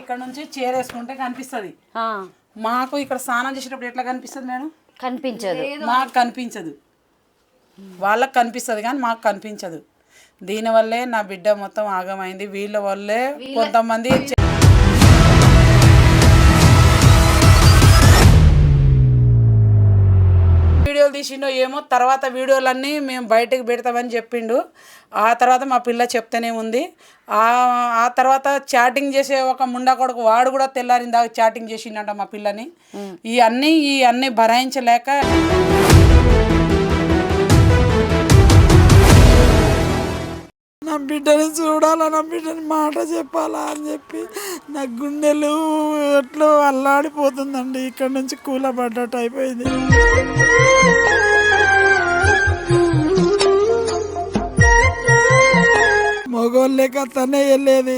ఇక్కడ నుంచి చేరేసుకుంటే కనిపిస్తుంది. మాకు ఇక్కడ స్నానం చేసేటప్పుడు ఎట్లా కనిపిస్తుంది మేడం? కనిపించదు. మాకు కనిపించదు, వాళ్ళకి కనిపిస్తుంది కానీ మాకు కనిపించదు. దీనివల్లే నా బిడ్డ మొత్తం ఆగమైంది. వీళ్ళ వల్లే కొంతమంది వీడియోలు తీసిండో ఏమో. తర్వాత వీడియోలన్నీ మేము బయటకు పెడతామని చెప్పిండు. ఆ తర్వాత మా పిల్ల చెప్తూనే ఉంది. ఆ తర్వాత చాటింగ్ చేసే ఒక ముండా కొడుకు వాడు కూడా తెల్లారిందా చాటింగ్ చేసిండంట మా పిల్లని. ఇవన్నీ భరాయించలేక నా బిడ్డని చూడాలా, నా బిడ్డని మాట చెప్పాలా అని చెప్పి నా గుండెలు ఎట్లా అల్లాడిపోతుందండి. ఇక్కడ నుంచి కూలబడ్డట్టు అయిపోయింది. మగోళ్ళే కథనే వెళ్ళేది.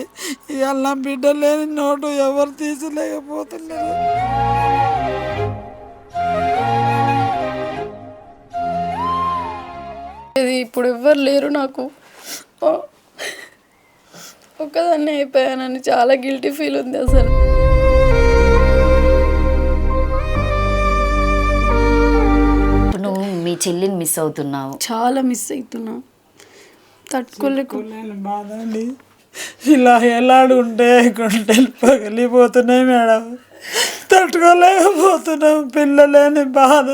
ఇవాళ నా బిడ్డ లేని నోటు ఎవరు తీసలేకపోతున్నారు. ఇప్పుడు ఎవ్వరు లేరు నాకు. ఒక్కదాన్ని అయిపోయానని చాలా గిల్టీ ఫీల్ ఉంది అసలు. నువ్వు మీ చెల్లిని మిస్ అవుతున్నావు. చాలా మిస్ అవుతున్నా, తట్టుకోలేకపోలేను బాధ అండి. ఇలా ఎలాడుంటే గుండెలు పగిలిపోతున్నాయి మేడం, తట్టుకోలేకపోతున్నాం పిల్లలేని బాధ.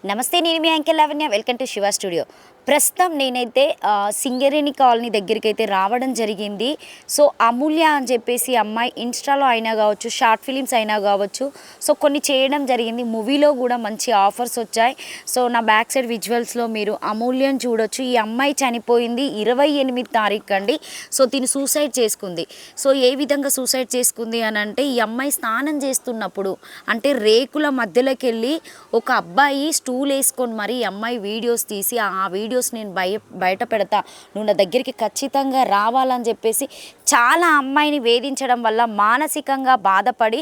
నమస్తే, నేను మీ anchor Lavanya. Welcome to Shiva studio. ప్రస్తుతం నేనైతే సింగరేణి కాలనీ దగ్గరికి అయితే రావడం జరిగింది. సో అమూల్య అని చెప్పేసి అమ్మాయి ఇన్స్టాలో అయినా కావచ్చు, షార్ట్ ఫిలిమ్స్ అయినా కావచ్చు, సో కొన్ని చేయడం జరిగింది. మూవీలో కూడా మంచి ఆఫర్స్ వచ్చాయి. సో నా బ్యాక్ సైడ్ విజువల్స్లో మీరు అమూల్యని చూడొచ్చు. ఈ అమ్మాయి చనిపోయింది 28 తారీఖు అండి. సో తిని సూసైడ్ చేసుకుంది. సో ఏ విధంగా సూసైడ్ చేసుకుంది అని అంటే, ఈ అమ్మాయి స్నానం చేస్తున్నప్పుడు అంటే రేకుల మధ్యలోకి వెళ్ళి ఒక అబ్బాయి స్టూల్ వేసుకొని మరి ఈ అమ్మాయి వీడియోస్ తీసి, ఆ వీడియోస్ నేను బయట పెడతా, నువ్వు నా దగ్గరికి ఖచ్చితంగా రావాలని చెప్పేసి చాలా అమ్మాయిని వేధించడం వల్ల మానసికంగా బాధపడి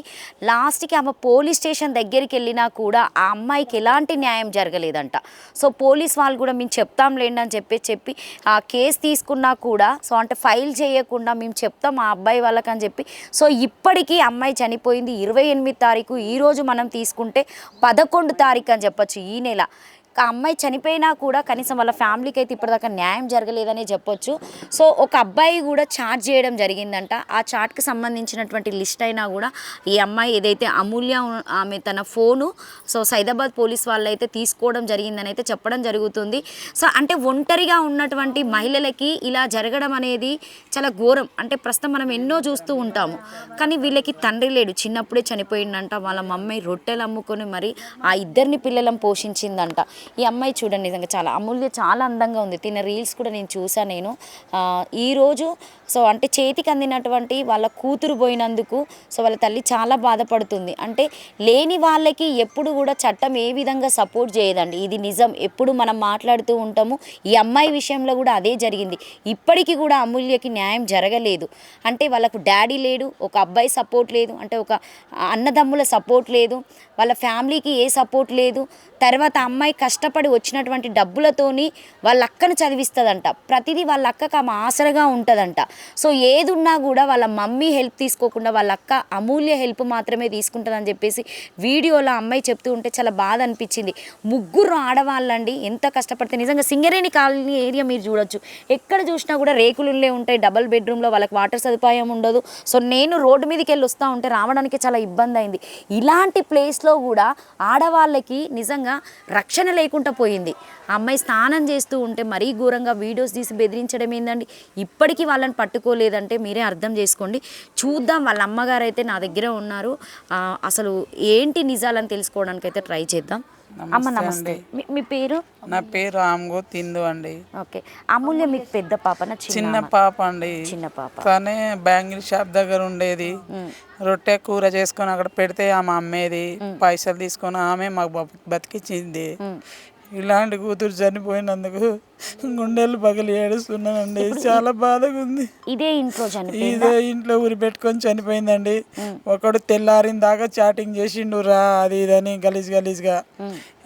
లాస్ట్కి ఆమె పోలీస్ స్టేషన్ దగ్గరికి వెళ్ళినా కూడా ఆ అమ్మాయికి ఎలాంటి న్యాయం జరగలేదంట. సో పోలీస్ వాళ్ళు కూడా మేము చెప్తాంలేండి అని చెప్పి ఆ కేసు తీసుకున్నా కూడా సో అంటే ఫైల్ చేయకుండా మేము చెప్తాం ఆ అబ్బాయి వాళ్ళకని చెప్పి సో ఇప్పటికీ అమ్మాయి చనిపోయింది 28 తారీఖు. ఈరోజు మనం తీసుకుంటే 11 తారీఖు అని చెప్పొచ్చు ఈ నెల. ఆ అమ్మాయి చనిపోయినా కూడా కనీసం వాళ్ళ ఫ్యామిలీకి అయితే ఇప్పటిదాకా న్యాయం జరగలేదనే చెప్పొచ్చు. సో ఒక అబ్బాయి కూడా చాట్ చేయడం జరిగిందంట. ఆ చాట్కి సంబంధించినటువంటి లిస్ట్ అయినా కూడా ఈ అమ్మాయి ఏదైతే అమూల్య ఆమె తన ఫోను సో సైదాబాద్ పోలీస్ వాళ్ళు అయితే తీసుకోవడం జరిగిందని అయితే చెప్పడం జరుగుతుంది. సో అంటే ఒంటరిగా ఉన్నటువంటి మహిళలకి ఇలా జరగడం అనేది చాలా ఘోరం. అంటే ప్రస్తుతం మనం ఎన్నో చూస్తూ ఉంటాము, కానీ వీళ్ళకి తండ్రి లేడు, చిన్నప్పుడే చనిపోయిందంట. వాళ్ళ మమ్మీ రొట్టెలు అమ్ముకొని మరి ఆ ఇద్దరిని పిల్లలను పోషించిందంట. ఈ అమ్మాయి చూడండి, నిజంగా చాలా అమూల్య చాలా అందంగా ఉంది. తిన్న రీల్స్ కూడా నేను చూసాను నేను ఈరోజు. సో అంటే చేతికి అందినటువంటి వాళ్ళ కూతురు పోయినందుకు సో వాళ్ళ తల్లి చాలా బాధపడుతుంది. అంటే లేని వాళ్ళకి ఎప్పుడు కూడా చట్టం ఏ విధంగా సపోర్ట్ చేయదండి, ఇది నిజం. ఎప్పుడు మనం మాట్లాడుతూ ఉంటాము. ఈ అమ్మాయి విషయంలో కూడా అదే జరిగింది. ఇప్పటికీ కూడా అమూల్యకి న్యాయం జరగలేదు. అంటే వాళ్ళకు డాడీ లేడు, ఒక అబ్బాయి సపోర్ట్ లేదు, అంటే ఒక అన్నదమ్ముల సపోర్ట్ లేదు, వాళ్ళ ఫ్యామిలీకి ఏ సపోర్ట్ లేదు. తర్వాత అమ్మాయి కష్టపడి వచ్చినటువంటి డబ్బులతోని వాళ్ళ అక్కను చదివిస్తుందంట. ప్రతిదీ వాళ్ళ అక్కకు ఆమె ఆసరగా ఉంటుందంట. సో ఏది ఉన్నా కూడా వాళ్ళ మమ్మీ హెల్ప్ తీసుకోకుండా వాళ్ళ అక్క అమూల్య హెల్ప్ మాత్రమే తీసుకుంటుందని చెప్పేసి వీడియోలో అమ్మాయి చెప్తూ ఉంటే చాలా బాధ అనిపించింది. ముగ్గురు ఆడవాళ్ళండి ఎంత కష్టపడితే. నిజంగా సింగరేణి కాలనీ ఏరియా మీరు చూడొచ్చు, ఎక్కడ చూసినా కూడా రేకులుండే ఉంటాయి, డబల్ బెడ్రూమ్లో వాళ్ళకి వాటర్ సదుపాయం ఉండదు. సో నేను రోడ్డు మీదకి వెళ్ళి వస్తూ ఉంటే రావడానికి చాలా ఇబ్బంది అయింది. ఇలాంటి ప్లేస్లో కూడా ఆడవాళ్ళకి నిజంగా రక్షణ లేకుండా పోయింది. ఆ అమ్మాయి స్నానం చేస్తూ ఉంటే మరీ ఘోరంగా వీడియోస్ తీసి బెదిరించడం ఏందండి. ఇప్పటికీ వాళ్ళని పట్టుకోలేదంటే మీరే అర్థం చేసుకోండి. చూద్దాం, వాళ్ళ అమ్మగారు అయితే నా దగ్గర ఉన్నారు. అసలు ఏంటి నిజాలని తెలుసుకోవడానికి అయితే ట్రై చేద్దాం. అమ్మ నమస్తే, మీ పేరు? నా పేరు ఆమ్గో తిందు అండి. ఓకే, అమూల్య మీకు పెద్ద పాపన? చిన్న పాప అండి. చిన్న పాప. కానీ బ్యాంగిల్ షాప్ దగ్గర ఉండేది. రొట్టె కూర చేసుకొని అక్కడ పెడితే ఆమె అమ్మేది, పైసలు తీసుకొని ఆమె మాకు బతికించింది. ఇలాంటి కూతురు చనిపోయినందుకు గుండెలు పగిలి ఏడుస్తున్నానండి. చాలా బాధగా ఉంది. ఇదే ఇంట్లో ఇదే ఇంట్లో ఊరి పెట్టుకొని చనిపోయిందండి. ఒకడు తెల్లారిన దాకా చాటింగ్ చేసిండు, రా అది ఇదని గలీజ్గా.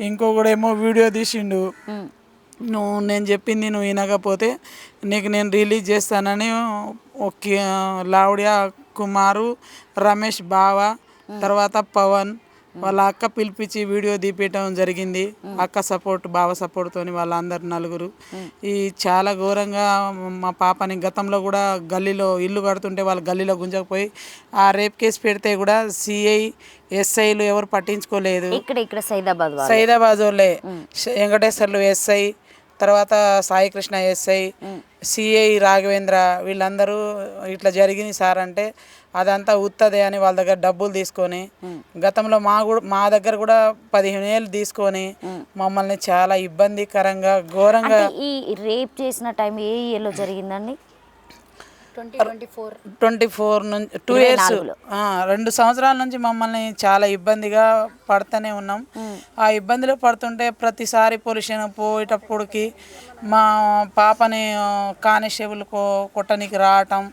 ఇంకొకడేమో వీడియో తీసిండు, నేను చెప్పింది నువ్వు వినకపోతే నీకు నేను రిలీజ్ చేస్తానని. ఓకే, లావుడియా కుమారు, రమేష్ బావ, తర్వాత పవన్ వాళ్ళ అక్క పిలిపించి వీడియో తీపియటం జరిగింది. అక్క సపోర్ట్, బావ సపోర్ట్తో వాళ్ళందరు నలుగురు. ఈ చాలా ఘోరంగా మా పాపని గతంలో కూడా గల్లీలో ఇల్లు కడుతుంటే వాళ్ళు గల్లీలో గుంజకపోయి ఆ రేప్ కేసు పెడితే కూడా సిఐ ఎస్ఐలు ఎవరు పట్టించుకోలేదు. ఇక్కడ సైదాబాద్ వాళ్ళే, వెంకటేశ్వర్లు ఎస్ఐ, తర్వాత సాయి కృష్ణ ఎస్ఐ, సిఐ రాఘవేంద్ర, వీళ్ళందరూ ఇట్లా జరిగింది సార్ అంటే అదంతా ఉత్తదే అని వాళ్ళ దగ్గర డబ్బులు తీసుకొని గతంలో మా దగ్గర కూడా 15 ఏళ్ళు తీసుకొని మమ్మల్ని చాలా ఇబ్బందికరంగా ఘోరంగా. ఈ రేప్ చేసిన టైం ఏ ఇయర్లో జరిగిందండి? 24 నుంచి 2 years, 2 సంవత్సరాల నుంచి మమ్మల్ని చాలా ఇబ్బందిగా పడుతూనే ఉన్నాం. ఆ ఇబ్బందిలో పడుతుంటే ప్రతిసారి పొల్యూషన్ పోయేటప్పటికి మా పాపని కానిస్టేబుల్ కొట్టనికి రావటం,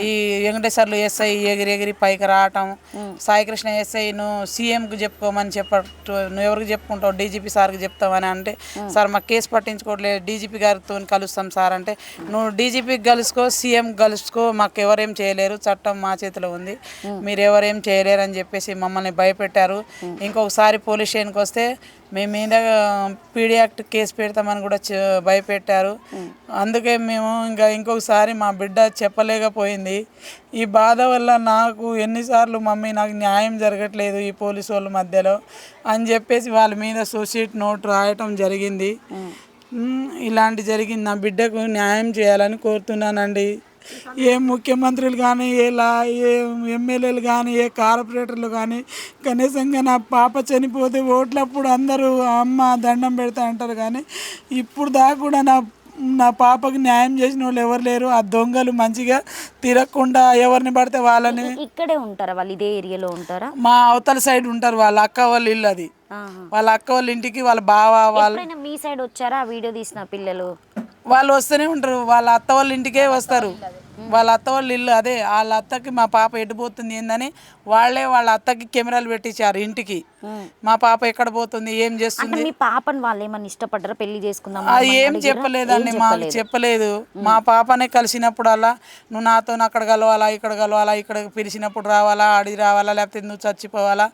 ఈ వెంకటేశ్వర్లు ఎస్ఐ ఎగిరి పైకి రావటం, సాయికృష్ణ ఎస్ఐ నువ్వు సీఎంకి చెప్పుకోమని నువ్వు ఎవరికి చెప్పుకుంటావు, డీజీపీ సార్కి చెప్తావని అంటే, సార్ మాకు కేసు పట్టించుకోవట్లేదు, డీజీపీ గారితో కలుస్తాం సార్ అంటే, నువ్వు డీజీపీకి కలుసుకో, సీఎం కలుసుకో, మాకు ఎవరేం చేయలేరు, చట్టం మా చేతిలో ఉంది, మీరు ఎవరేం చేయలేరు అని చెప్పేసి మమ్మల్ని భయపెట్టారు. ఇంకొకసారి పోలీస్ స్టేషన్కి వస్తే మేము మీద పీడీ యాక్ట్ కేసు పెడతామని కూడా భయపెట్టారు. అందుకే మేము ఇంకొకసారి మా బిడ్డ చెప్పలేకపోయింది. ఈ బాధ వల్ల నాకు ఎన్నిసార్లు మమ్మీ నాకు న్యాయం జరగట్లేదు ఈ పోలీసు వాళ్ళ మధ్యలో అని చెప్పేసి వాళ్ళ మీద సూసైడ్ నోట్ రాయటం జరిగింది. ఇలాంటి జరిగింది. నా బిడ్డకు న్యాయం చేయాలని కోరుతున్నానండి. ఏ ముఖ్యమంత్రులు కానీ, ఏ ఎమ్మెల్యేలు కానీ, ఏ కార్పొరేటర్లు కానీ కనీసంగా నా పాప చనిపోతే ఓట్లప్పుడు అందరూ అమ్మ దండం పెడతా అంటారు, కానీ ఇప్పుడు దాకా కూడా నా పాపకి న్యాయం చేసిన వాళ్ళు ఎవరు లేరు. ఆ దొంగలు మంచిగా తిరగకుండా ఎవరిని పడితే వాళ్ళని. ఇక్కడే ఉంటారా వాళ్ళు? ఇదే ఏరియాలో ఉంటారా? మా అవతల సైడ్ ఉంటారు, వాళ్ళ అక్క వాళ్ళ ఇల్లు అది. వాళ్ళ అక్క వాళ్ళ ఇంటికి వాళ్ళ బావ వాళ్ళు. మీ సైడ్ వచ్చారా వీడియో తీసిన పిల్లలు? వాళ్ళు వస్తూనే ఉంటారు, వాళ్ళ అత్త వాళ్ళ ఇంటికే వస్తారు. వాళ్ళ అత్త వాళ్ళ ఇల్లు అదే. వాళ్ళ అత్తకి మా పాప ఎడిపోతుంది ఏందని వాళ్ళే వాళ్ళ అత్తకి కెమెరాలు పెట్టించారు ఇంటికి. మా పాప ఎక్కడ పోతుంది, ఏం చేస్తుంది. మీ పాపని వాళ్ళు ఏమన్నా ఇష్టపడ్డారా, పెళ్లి చేసుకుందాం? అది ఏం చెప్పలేదండి, మాకు చెప్పలేదు. మా పాపనే కలిసినప్పుడల్లా నువ్వు నాతో అక్కడ కలవాలా, ఇక్కడ కలవాలా, ఇక్కడ పిలిచినప్పుడు రావాలా, అడిగి రావాలా, లేకపోతే నువ్వు చచ్చిపోవాలా,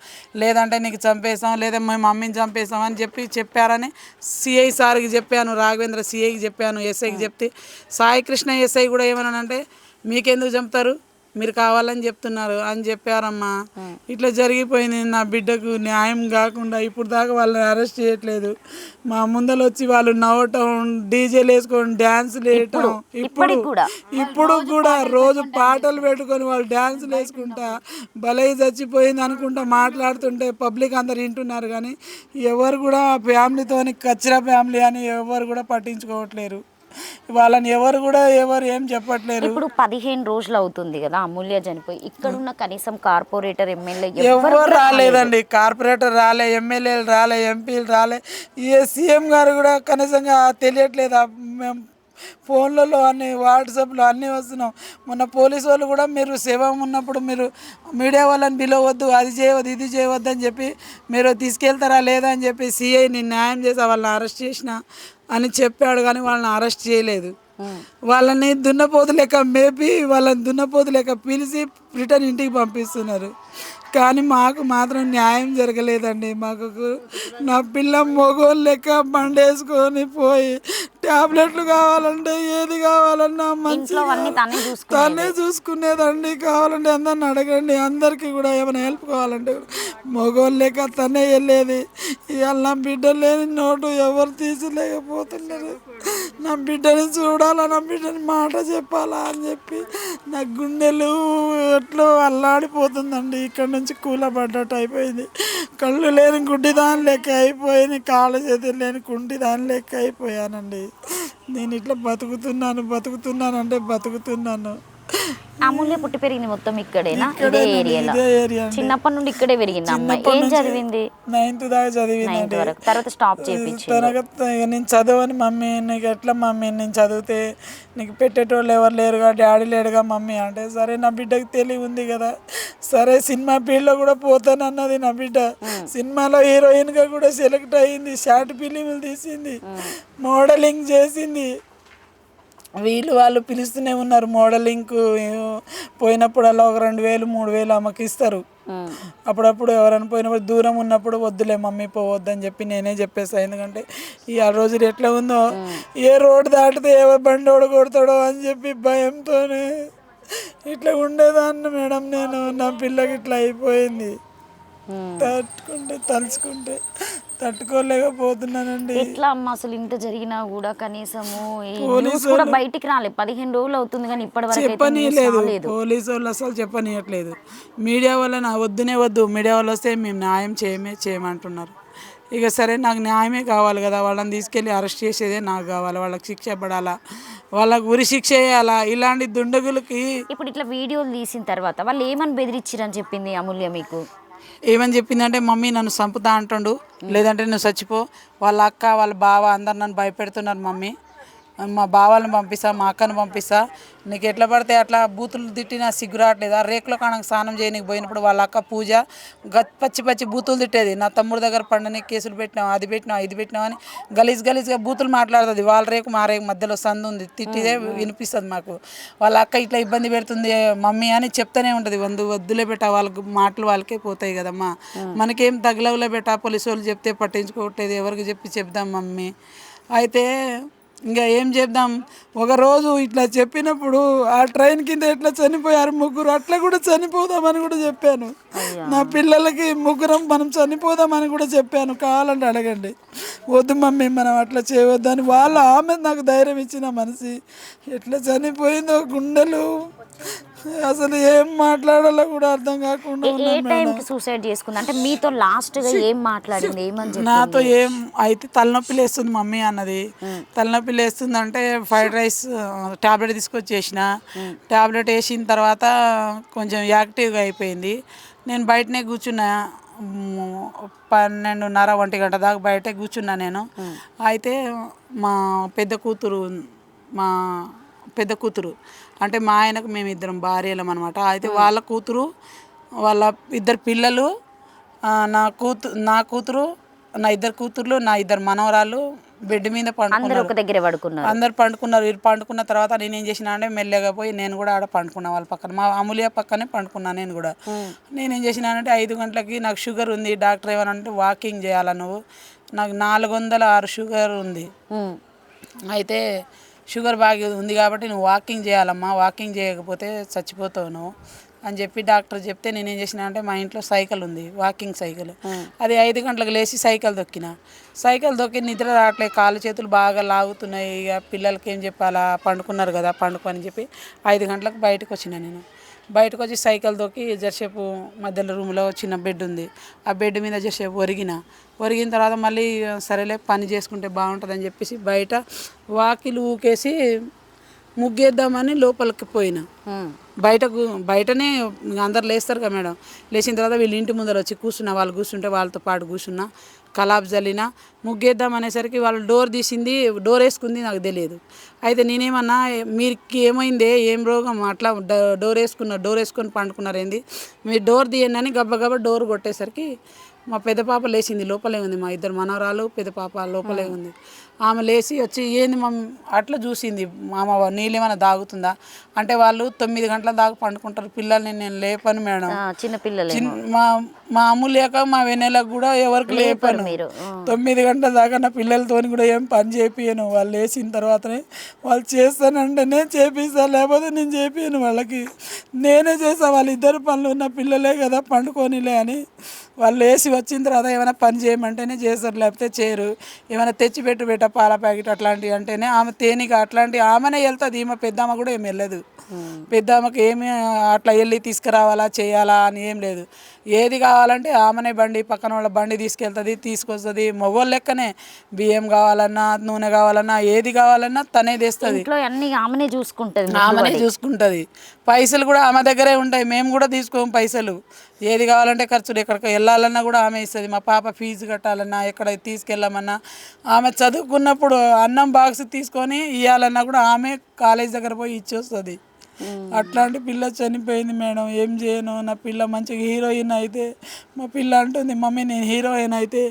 లేదంటే నీకు చంపేస్తాం, లేదా మేము మమ్మీని చంపేస్తాం అని చెప్పారని సిఐ సార్కి చెప్పాను, రాఘవేంద్ర సిఐకి చెప్పాను, ఎస్ఐకి చెప్తే సాయి కృష్ణ ఎస్ఐ కూడా ఏమన్నానంటే మీకెందుకు చంపుతారు, మీరు కావాలని చెప్తున్నారు అని చెప్పారమ్మా. ఇట్లా జరిగిపోయింది. నా బిడ్డకు న్యాయం కాకుండా ఇప్పుడు దాకా వాళ్ళని అరెస్ట్ చేయట్లేదు. మా ముందలు వచ్చి వాళ్ళు నవ్వటం, డీజేలు వేసుకొని డ్యాన్సులు వేయటం, ఇప్పుడు కూడా రోజు పాటలు పెట్టుకొని వాళ్ళు డ్యాన్సులు వేసుకుంటా భలే చచ్చిపోయింది అనుకుంటా మాట్లాడుతుంటే పబ్లిక్ అందరు వింటున్నారు, కానీ ఎవరు కూడా ఫ్యామిలీతోని కచ్చిరా ఫ్యామిలీ అని ఎవరు కూడా పట్టించుకోవట్లేరు. వాళ్ళని ఎవరు ఏం చెప్పట్లేరు. ఇప్పుడు 15 రోజులు అవుతుంది కదా అమూల్య చనిపోయి. ఇక్కడున్న కనీసం కార్పొరేటర్, ఎమ్మెల్యే ఎవరు రాలేదండి. కార్పొరేటర్ రాలే, ఎమ్మెల్యేలు రాలే, ఎంపీలు రాలే, ఏ సీఎం గారు కూడా కనీసంగా తెలియట్లేదు. మేము ఫోన్లలో అన్ని వాట్సాప్లో అన్నీ వస్తున్నాం. మొన్న పోలీసు వాళ్ళు కూడా మీరు శవం ఉన్నప్పుడు మీరు మీడియా వాళ్ళని పిలవద్దు, అది చేయవద్దు, ఇది చేయవద్దు అని చెప్పి మీరు తీసుకెళ్తారా లేదా అని చెప్పి సిఐ నేను న్యాయం చేసి వాళ్ళని అరెస్ట్ చేసిన అని చెప్పాడు, కానీ వాళ్ళని అరెస్ట్ చేయలేదు. వాళ్ళని దున్నపోతు లెక్క మేపి వాళ్ళని దున్నపోతు లెక్క పిలిచి రిటర్న్ ఇంటికి పంపిస్తున్నారు, కానీ మాకు మాత్రం న్యాయం జరగలేదండి. మాకు నా పిల్ల మొగోళ్ళు లెక్క బండేసుకొని పోయి టాబ్లెట్లు కావాలంటే ఏది కావాలన్నా మంచిగా తనే చూసుకునేదండి. కావాలంటే అందరిని అడగండి, అందరికీ కూడా ఏమైనా హెల్ప్ కావాలంటే మొగోళ్ళు లెక్క తనే వెళ్ళేది. ఇవాళ నా బిడ్డ లేని నోటు ఎవరు తీసలేకపోతున్నారు. నా బిడ్డని చూడాలా, నా బిడ్డని మాట చెప్పాలా అని చెప్పి నా గుండెలు ఎట్లో అల్లాడిపోతుందండి. ఇక్కడ నుంచి కూలబడ్డట్టు అయిపోయింది. కళ్ళు లేని గుడ్డిదాని లెక్క అయిపోయింది, కాళ్ళ చేతులు లేని కుంటిదాని లెక్క అయిపోయానండి. నేను ఇట్లా బతుకుతున్నాను అంటే బతుకుతున్నాను. అమూల్య పుట్టి పెరిగింది మొత్తం ఇక్కడేనా? ఇదే ఇక్కడేనండి, ఏరియాలో ఇదే ఏరియా అండి. చిన్నప్పటి నుండి ఇక్కడే పెరిగింది అమ్మాయి. చిన్నప్పటి ఏం నుంచి చదివింది? 9th దాకా 9th చదివిందండి. వరకు, తర్వాత స్టాప్ చేయించింది. తర్వాత ఇక నేను చదవని మమ్మీ, నీకు ఎట్లా మమ్మీ నేను చదివితే నీకు పెట్టేటోళ్ళు ఎవరు లేరుగా, డాడీ లేడుగా మమ్మీ అంటే, సరే నా బిడ్డకి తెలివి ఉంది కదా, సరే సినిమా ఫీల్డ్లో కూడా పోతానన్నది నా బిడ్డ. సినిమాలో హీరోయిన్గా కూడా సెలెక్ట్ అయ్యింది, షార్ట్ ఫిలింలు తీసింది, మోడలింగ్ చేసింది. వాళ్ళు పిలుస్తూనే ఉన్నారు మోడలింగ్కు. పోయినప్పుడల్లా ఒక 2,000 3,000 అమ్మకి ఇస్తారు. అప్పుడప్పుడు ఎవరైనా పోయినప్పుడు దూరం ఉన్నప్పుడు వద్దులే మమ్మీ పోవద్దని చెప్పి నేనే చెప్పేసా. ఎందుకంటే ఆ రోజు ఎట్లా ఉందో, ఏ రోడ్డు దాటితే ఏ బండోడు కొడతాడో అని చెప్పి భయంతోనే ఇట్లా ఉండేదాన్ని మేడం. నేను నా పిల్లకి ఇట్లా అయిపోయింది. తలుచుకుంటే తట్టుకోలేకపోతున్నానండి. ఎట్లా అమ్మ అసలు ఇంత జరిగినా కూడా కనీసము ఈ న్యూస్ కూడా బయటికి రాలేదు. 15 రోజులు అవుతుంది కానీ ఇప్పటి వరకు చెప్పనీయలేదు. పోలీసు వాళ్ళు అసలు చెప్పనీయట్లేదు. మీడియా వాళ్ళని వద్దునే వద్దు, మీడియా వాళ్ళు వస్తే మేము న్యాయం చేయమంటున్నారు. ఇక సరే నాకు న్యాయమే కావాలి కదా, వాళ్ళని తీసుకెళ్ళి అరెస్ట్ చేసేదే నాకు కావాలి. వాళ్ళకి శిక్ష పడాలా, వాళ్ళకి ఉరి శిక్ష వేయాలా. ఇలాంటి దుండగులకి ఇప్పుడు ఇట్లా వీడియోలు తీసిన తర్వాత వాళ్ళు ఏమని బెదిరించారని చెప్పింది అమూల్య మీకు? ఏమని చెప్పిందంటే, మమ్మీ నన్ను చంపుతా అంటుండు, లేదంటే నువ్వు చచ్చిపో, వాళ్ళ అక్క వాళ్ళ బావ అందరు నన్ను భయపెడుతున్నారు మమ్మీ, మా బావాలను పంపిస్తా, మా అక్కను పంపిస్తా, నీకు ఎట్లా పడితే అట్లా బూతులు తిట్టినా సిగ్గురాట్లేదు. ఆ రేకులో కానకు స్నానం చేయనికి పోయినప్పుడు వాళ్ళ అక్క పూజ పచ్చి బూతులు తిట్టేది. నా తమ్ముడు దగ్గర పండని కేసులు పెట్టినావు, అది పెట్టినావు, ఇది పెట్టినావు అని గలీజ్గా బూతులు మాట్లాడుతుంది. వాళ్ళ రేకు మా రేకు మధ్యలో సందు ఉంది, తిట్టిదే వినిపిస్తుంది మాకు. వాళ్ళ అక్క ఇట్లా ఇబ్బంది పెడుతుంది మమ్మీ అని చెప్తూనే ఉంటుంది. వద్దులే బెట్ట, వాళ్ళకి మాటలు వాళ్ళకే పోతాయి కదమ్మా, మనకేం తగలవులే బెట్ట, పోలీసు వాళ్ళు చెప్తే పట్టించుకోవట్లేదు, ఎవరికి చెప్దాం మమ్మీ. అయితే ఇంకా ఏం చేద్దాం, ఒకరోజు ఇట్లా చెప్పినప్పుడు ఆ ట్రైన్ కింద ఎట్లా చనిపోయారు ముగ్గురు, అట్లా కూడా చనిపోదామని కూడా చెప్పాను. నా పిల్లలకి ముగ్గురం మనం చనిపోదామని కూడా చెప్పాను. కావాలంటే అడగండి. వద్దు మమ్మీ మనం అట్లా చేయవద్దని ఆమె నాకు ధైర్యం ఇచ్చిన మనిషి. ఎట్లా చనిపోయిందో, గుండెలు అసలు ఏం మాట్లాడాలో కూడా అర్థం కాకుండా ఏ టైంకి సూసైడ్ చేసుకుంది? అంటే మీతో లాస్ట్గా ఏం మాట్లాడింది, ఏమని చెప్పింది? నాతో ఏం అయితే తలనొప్పి లేస్తుంది మమ్మీ అన్నది. తలనొప్పి లేస్తుంది అంటే ఫ్రైడ్ రైస్ ట్యాబ్లెట్ తీసుకొచ్చేసిన. ట్యాబ్లెట్ వేసిన తర్వాత కొంచెం యాక్టివ్గా అయిపోయింది. నేను బయటనే కూర్చున్నా, 12:30 1 గంట దాకా బయటే కూర్చున్నా నేను. అయితే మా పెద్ద కూతురు అంటే మా ఆయనకు మేము ఇద్దరం భార్యలం అనమాట. అయితే వాళ్ళ కూతురు, వాళ్ళ ఇద్దరు పిల్లలు, నా కూతురు, నా ఇద్దరు కూతుర్లు, నా ఇద్దరు మనవరాళ్ళు బెడ్ మీద పండుకున్నారు. అందరు పండుకున్నారు. వీళ్ళు పండుకున్న తర్వాత నేను ఏం చేసిన అంటే మెల్లగా పోయి నేను కూడా ఆడ పండుకున్నా వాళ్ళ పక్కన, మా అమూల్య పక్కనే పండుకున్నా నేను కూడా. నేనేం చేసినానంటే 5 గంటలకి నాకు షుగర్ ఉంది, డాక్టర్ ఏమనంటే వాకింగ్ చేయాలా నువ్వు, నాకు 406 షుగర్ ఉంది. అయితే షుగర్ బాగా ఉంది కాబట్టి నువ్వు వాకింగ్ చేయాలమ్మా, వాకింగ్ చేయకపోతే చచ్చిపోతావు నువ్వు అని చెప్పి డాక్టర్ చెప్తే నేనేం చేసిన అంటే మా ఇంట్లో సైకిల్ ఉంది, వాకింగ్ సైకిల్. అది 5 గంటలకు లేచి సైకిల్ దొక్కి నిద్ర రావట్లేదు, కాళ్ళు చేతులు బాగా లాగుతున్నాయి. ఇక పిల్లలకి ఏం చెప్పాలా, పండుకున్నారు కదా పండుకొని చెప్పి 5 గంటలకు బయటకు వచ్చిన నేను. బయటకు వచ్చి సైకిల్ దొక్కి జరసేపు మధ్యలో రూమ్లో చిన్న బెడ్ ఉంది, ఆ బెడ్ మీద జరసేపు ఒరిగిన తర్వాత మళ్ళీ సరేలే పని చేసుకుంటే బాగుంటుందని చెప్పేసి బయట వాకిలు ఊకేసి ముగ్గేద్దామని లోపలికి పోయినా. బయటనే అందరు లేస్తారు కదా మేడం, లేచిన తర్వాత వీళ్ళు ఇంటి ముందర వచ్చి కూర్చున్నా, వాళ్ళు కూర్చుంటే వాళ్ళతో పాటు కూర్చున్నా, కలాబ్ జల్లిన ముగ్గేద్దాం అనేసరికి వాళ్ళు డోర్ వేసుకుంది నాకు తెలియదు. అయితే నేనేమన్నా మీకు ఏమైందే, ఏం రోగం అట్లా డోర్ వేసుకొని పండుకున్నారు ఏంది, మీరు డోర్ తీయండి అని గబ్బ డోర్ కొట్టేసరికి మా పెద్ద పాప లేచింది, లోపలే ఉంది, మా ఇద్దరు మనవరాలు పెద్ద పాప లోపలే ఉంది. ఆమె లేచి వచ్చి ఏంది మమ్మీ అట్లా చూసింది, మామ నీళ్ళేమైనా దాగుతుందా అంటే, వాళ్ళు 9 గంటల దాకా పండుకుంటారు పిల్లల్ని, నేను లేపను మేడం. చిన్న పిల్లలు మా అమూల్యక మా వెన్నెలకు కూడా ఎవరికి లేపను. 9 గంటల దాకా నా పిల్లలతో కూడా ఏం పని చేపియను. వాళ్ళు లేచిన తర్వాతనే వాళ్ళు చేస్తానంటే నేను చేపిస్తాను, లేకపోతే నేను చేపియను. వాళ్ళకి నేనే చేసా, వాళ్ళు ఇద్దరు పనులు ఉన్న పిల్లలే కదా పండుకోనిలే అని. వాళ్ళు లేచి వచ్చిన తర్వాత ఏమైనా పని చేయమంటేనే చేస్తారు, లేకపోతే చేయరు. ఏమైనా తెచ్చిపెట్టు పాల ప్యాకెట్ అట్లాంటివి అంటేనే ఆమె తేనిక అట్లాంటి ఆమెనే వెళ్తుంది. ఈమె పెద్దమ్మ కూడా ఏమి వెళ్ళదు. పెద్దమ్మకి ఏమి అట్లా వెళ్ళి తీసుకురావాలా చేయాలా అని ఏం లేదు. ఏది కావాలంటే ఆమెనే బండి పక్కన వాళ్ళ బండి తీసుకెళ్తుంది తీసుకొస్తుంది. మగవాళ్ళ లెక్కనే బియ్యం కావాలన్నా నూనె కావాలన్నా ఏది కావాలన్నా తనే తెస్తుంది. ఇంట్లో అన్ని ఆమెనే చూసుకుంటది. ఆమెనే చూసుకుంటుంది. పైసలు కూడా ఆమె దగ్గరే ఉంటాయి, మేము కూడా తీసుకోము పైసలు. ఏది కావాలంటే ఖర్చులు ఎక్కడికి వెళ్ళాలన్నా కూడా ఆమె ఇస్తుంది. మా పాప ఫీజు కట్టాలన్నా ఎక్కడ తీసుకెళ్ళామన్నా ఆమె చదువుకున్నప్పుడు అన్నం బాక్స్ తీసుకొని ఇవ్వాలన్నా కూడా ఆమె కాలేజ్ దగ్గర పోయి ఇచ్చేస్తుంది. అట్లాంటి పిల్ల చనిపోయింది మేడం. ఏం చేయను, నా పిల్ల మంచిగా హీరోయిన్ అయితే మా పిల్ల అంటుంది, మమ్మీ నేను హీరోయిన్ అయితే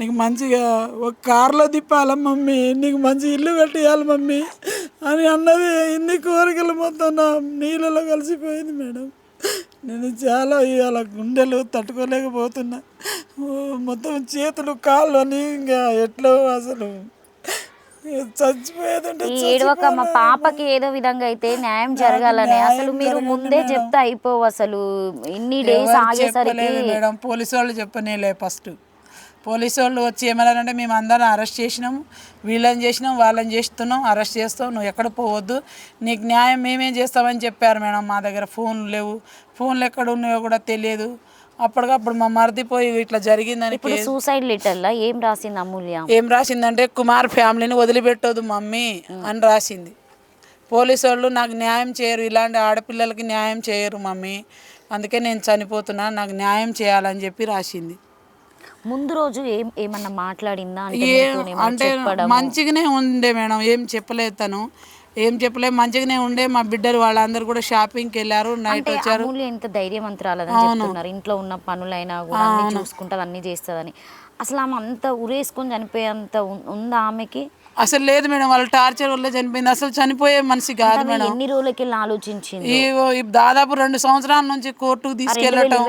నీకు మంచిగా ఒక కార్లో తిప్పాలి మమ్మీ, నీకు మంచి ఇల్లు కట్టియాలి మమ్మీ అని అన్నది. ఇన్ని కోరికలు మొత్తం నా నీళ్ళలో కలిసిపోయింది మేడం. నేను చాలా ఇవాళ గుండెలు తట్టుకోలేకపోతున్నా. మొత్తం చేతులు కాళ్ళు అని ఇంకా ఎట్లో అసలు చచ్చిపోయేదంటే ఏడవక మా పాపకి ఏదో విధంగా అయితే న్యాయం జరగాలని అసలు మీరు ముందే చెప్తే అయిపోవు. అసలు ఇన్ని డేస్ ఆగేసరికి మేడం పోలీసు వాళ్ళు చెప్పనేలే. ఫస్ట్ పోలీసు వాళ్ళు వచ్చి ఏమన్నారంటే మేము అందరం అరెస్ట్ చేసినాము, వీళ్ళని చేసినాం వాళ్ళని చేస్తున్నాం, అరెస్ట్ చేస్తాం, నువ్వు ఎక్కడ పోవద్దు, నీకు న్యాయం మేమేం చేస్తామని చెప్పారు మేడం. మా దగ్గర ఫోన్లు లేవు, ఫోన్లు ఎక్కడ ఉన్నాయో కూడా తెలియదు. అప్పటికప్పుడు మా మరిది పోయి ఇట్లా జరిగిందని సూసైడ్ లెటర్లో ఏం రాసింది అమూల్య? ఏం రాసిందంటే కుమార్ ఫ్యామిలీని వదిలిపెట్టొద్దు మమ్మీ అని రాసింది. పోలీసు వాళ్ళు నాకు న్యాయం చేయరు, ఇలాంటి ఆడపిల్లలకి న్యాయం చేయరు మమ్మీ, అందుకే నేను చనిపోతున్నా, నాకు న్యాయం చేయాలని చెప్పి రాసింది. ముందు రోజు ఏమన్నా మాట్లాడిందా? అంటే మంచిగానే ఉండే మేడం, ఏం చెప్పలేదు తను, ఏం చెప్పలేదు, మంచిగానే ఉండే. మా బిడ్డలు వాళ్ళందరూ కూడా షాపింగ్కి వెళ్ళారు, నైట్ వచ్చారు. ఎంత ధైర్యవంతురాలని చెప్తున్నారు, ఇంట్లో ఉన్న పనులైనా కూడా అన్ని చూసుకుంటుంది, అన్ని చేస్తుందని. అసలు ఆమె అంత ఉరేసుకొని చనిపోయేంత ఉందా ఆమెకి? అసలు లేదు మేడం, వాళ్ళ టార్చర్ వల్ల చనిపోయింది. అసలు చనిపోయే మనిషి కాదు మేడం. ఎన్ని రోజులకి ఆలోచించింది? దాదాపు 2 సంవత్సరాల నుంచి కోర్టుకు తీసుకెళ్ళటం,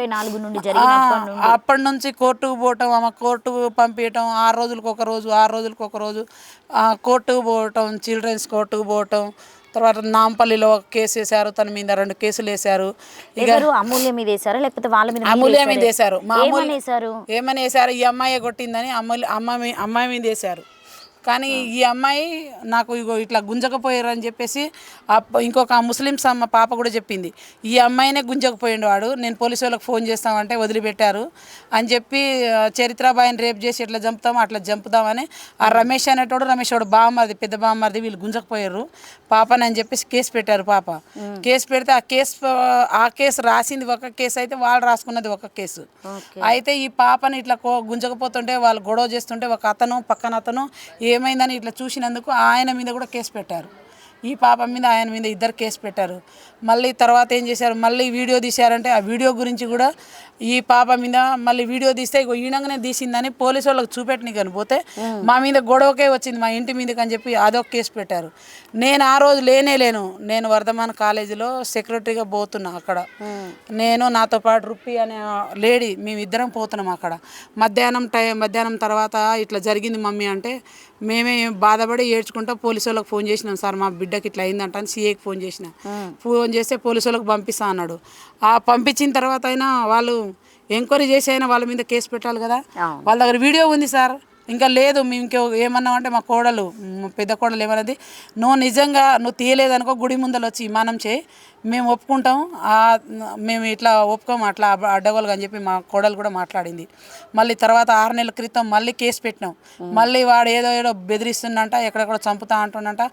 అప్పటి నుంచి కోర్టుకు పోవటం, ఆమె కోర్టుకు పంపించటం, 6 రోజులకు ఒక రోజు 6 రోజులకు ఒక రోజు కోర్టుకు పోవటం, చిల్డ్రన్స్ కోర్టుకు పోవటం. తర్వాత నాంపల్లిలో కేసు వేశారు, తన మీద 2 కేసులు వేశారు. అమూల్య మీద వేశారా లేకపోతే వాళ్ళ మీద? అమూల్య మీద వేశారు. ఏమని వేశారు, ఈ అమ్మాయి కొట్టిందని అమ్మాయి మీద వేశారు. కానీ ఈ అమ్మాయి నాకు ఇట్లా గుంజకపోయారు అని చెప్పేసి ఇంకొక ముస్లిమ్స్ అమ్మ పాప కూడా చెప్పింది, ఈ అమ్మాయినే గుంజకపోయిండు వాడు, నేను పోలీసు వాళ్ళకి ఫోన్ చేస్తామంటే వదిలిపెట్టారు అని చెప్పి చరిత్రాబాయిని రేప్ చేసి ఎట్లా చంపుతామో అట్లా చంపుదామని ఆ రమేష్ వాడు బామ్మది, పెద్ద బామ్మది, వీళ్ళు గుంజకపోయారు పాపని అని చెప్పేసి కేసు పెట్టారు. పాప కేసు పెడితే ఆ కేసు రాసింది ఒక కేసు అయితే వాళ్ళు రాసుకున్నది ఒక కేసు. అయితే ఈ పాపని ఇట్లా గుంజకపోతుంటే వాళ్ళు గొడవ చేస్తుంటే ఒక అతను పక్కన అతను ఏమైందని ఇట్లా చూసినందుకు ఆయన మీద కూడా కేసు పెట్టారు. ఈ పాప మీద ఆయన మీద 2 కేసు పెట్టారు. మళ్ళీ తర్వాత ఏం చేశారు, మళ్ళీ వీడియో తీశారంటే ఆ వీడియో గురించి కూడా ఈ పాప మీద మళ్ళీ వీడియో తీస్తే ఈనంగానే తీసిందని పోలీసు వాళ్ళకి చూపెట్టని పోతే మా మీద గొడవకే వచ్చింది, మా ఇంటి మీదకి అని చెప్పి అదొక కేసు పెట్టారు. నేను ఆ రోజు లేను, నేను వర్ధమాన్ కాలేజీలో సెక్రటరీగా పోతున్నా. అక్కడ నేను నాతో పాటు రుప్పి అనే లేడీ మేమిద్దరం పోతున్నాం. అక్కడ మధ్యాహ్నం తర్వాత ఇట్లా జరిగింది మమ్మీ అంటే మేమే బాధపడి ఏడ్చుకుంటా పోలీసు వాళ్ళకి ఫోన్ చేసినాం, సార్ మా బిడ్డకి ఇట్లా అయిందంట అని సీఏకి ఫోన్ చేస్తే పోలీసు వాళ్ళకి పంపిస్తా అన్నాడు. పంపించిన తర్వాత అయినా వాళ్ళు ఎంక్వైరీ చేసి అయినా వాళ్ళ మీద కేసు పెట్టాలి కదా. వాళ్ళ దగ్గర వీడియో ఉంది సార్, ఇంకా లేదు. మేము ఇంకో ఏమన్నామంటే మా పెద్ద కోడలు ఏమన్నది, నువ్వు నిజంగా నువ్వు తీయలేదనుకో గుడి ముందర వచ్చి ఇమానం చేయి, మేము ఒప్పుకుంటాం, మేము ఇట్లా ఒప్పుకోము అట్లా అడ్డగోలుగా అని చెప్పి మా కోడలు కూడా మాట్లాడింది. మళ్ళీ తర్వాత 6 నెలల క్రితం మళ్ళీ కేసు పెట్టినాం. మళ్ళీ వాడు ఏదో బెదిరిస్తుందంట, ఎక్కడెక్కడ చంపుతా అంటుండంట.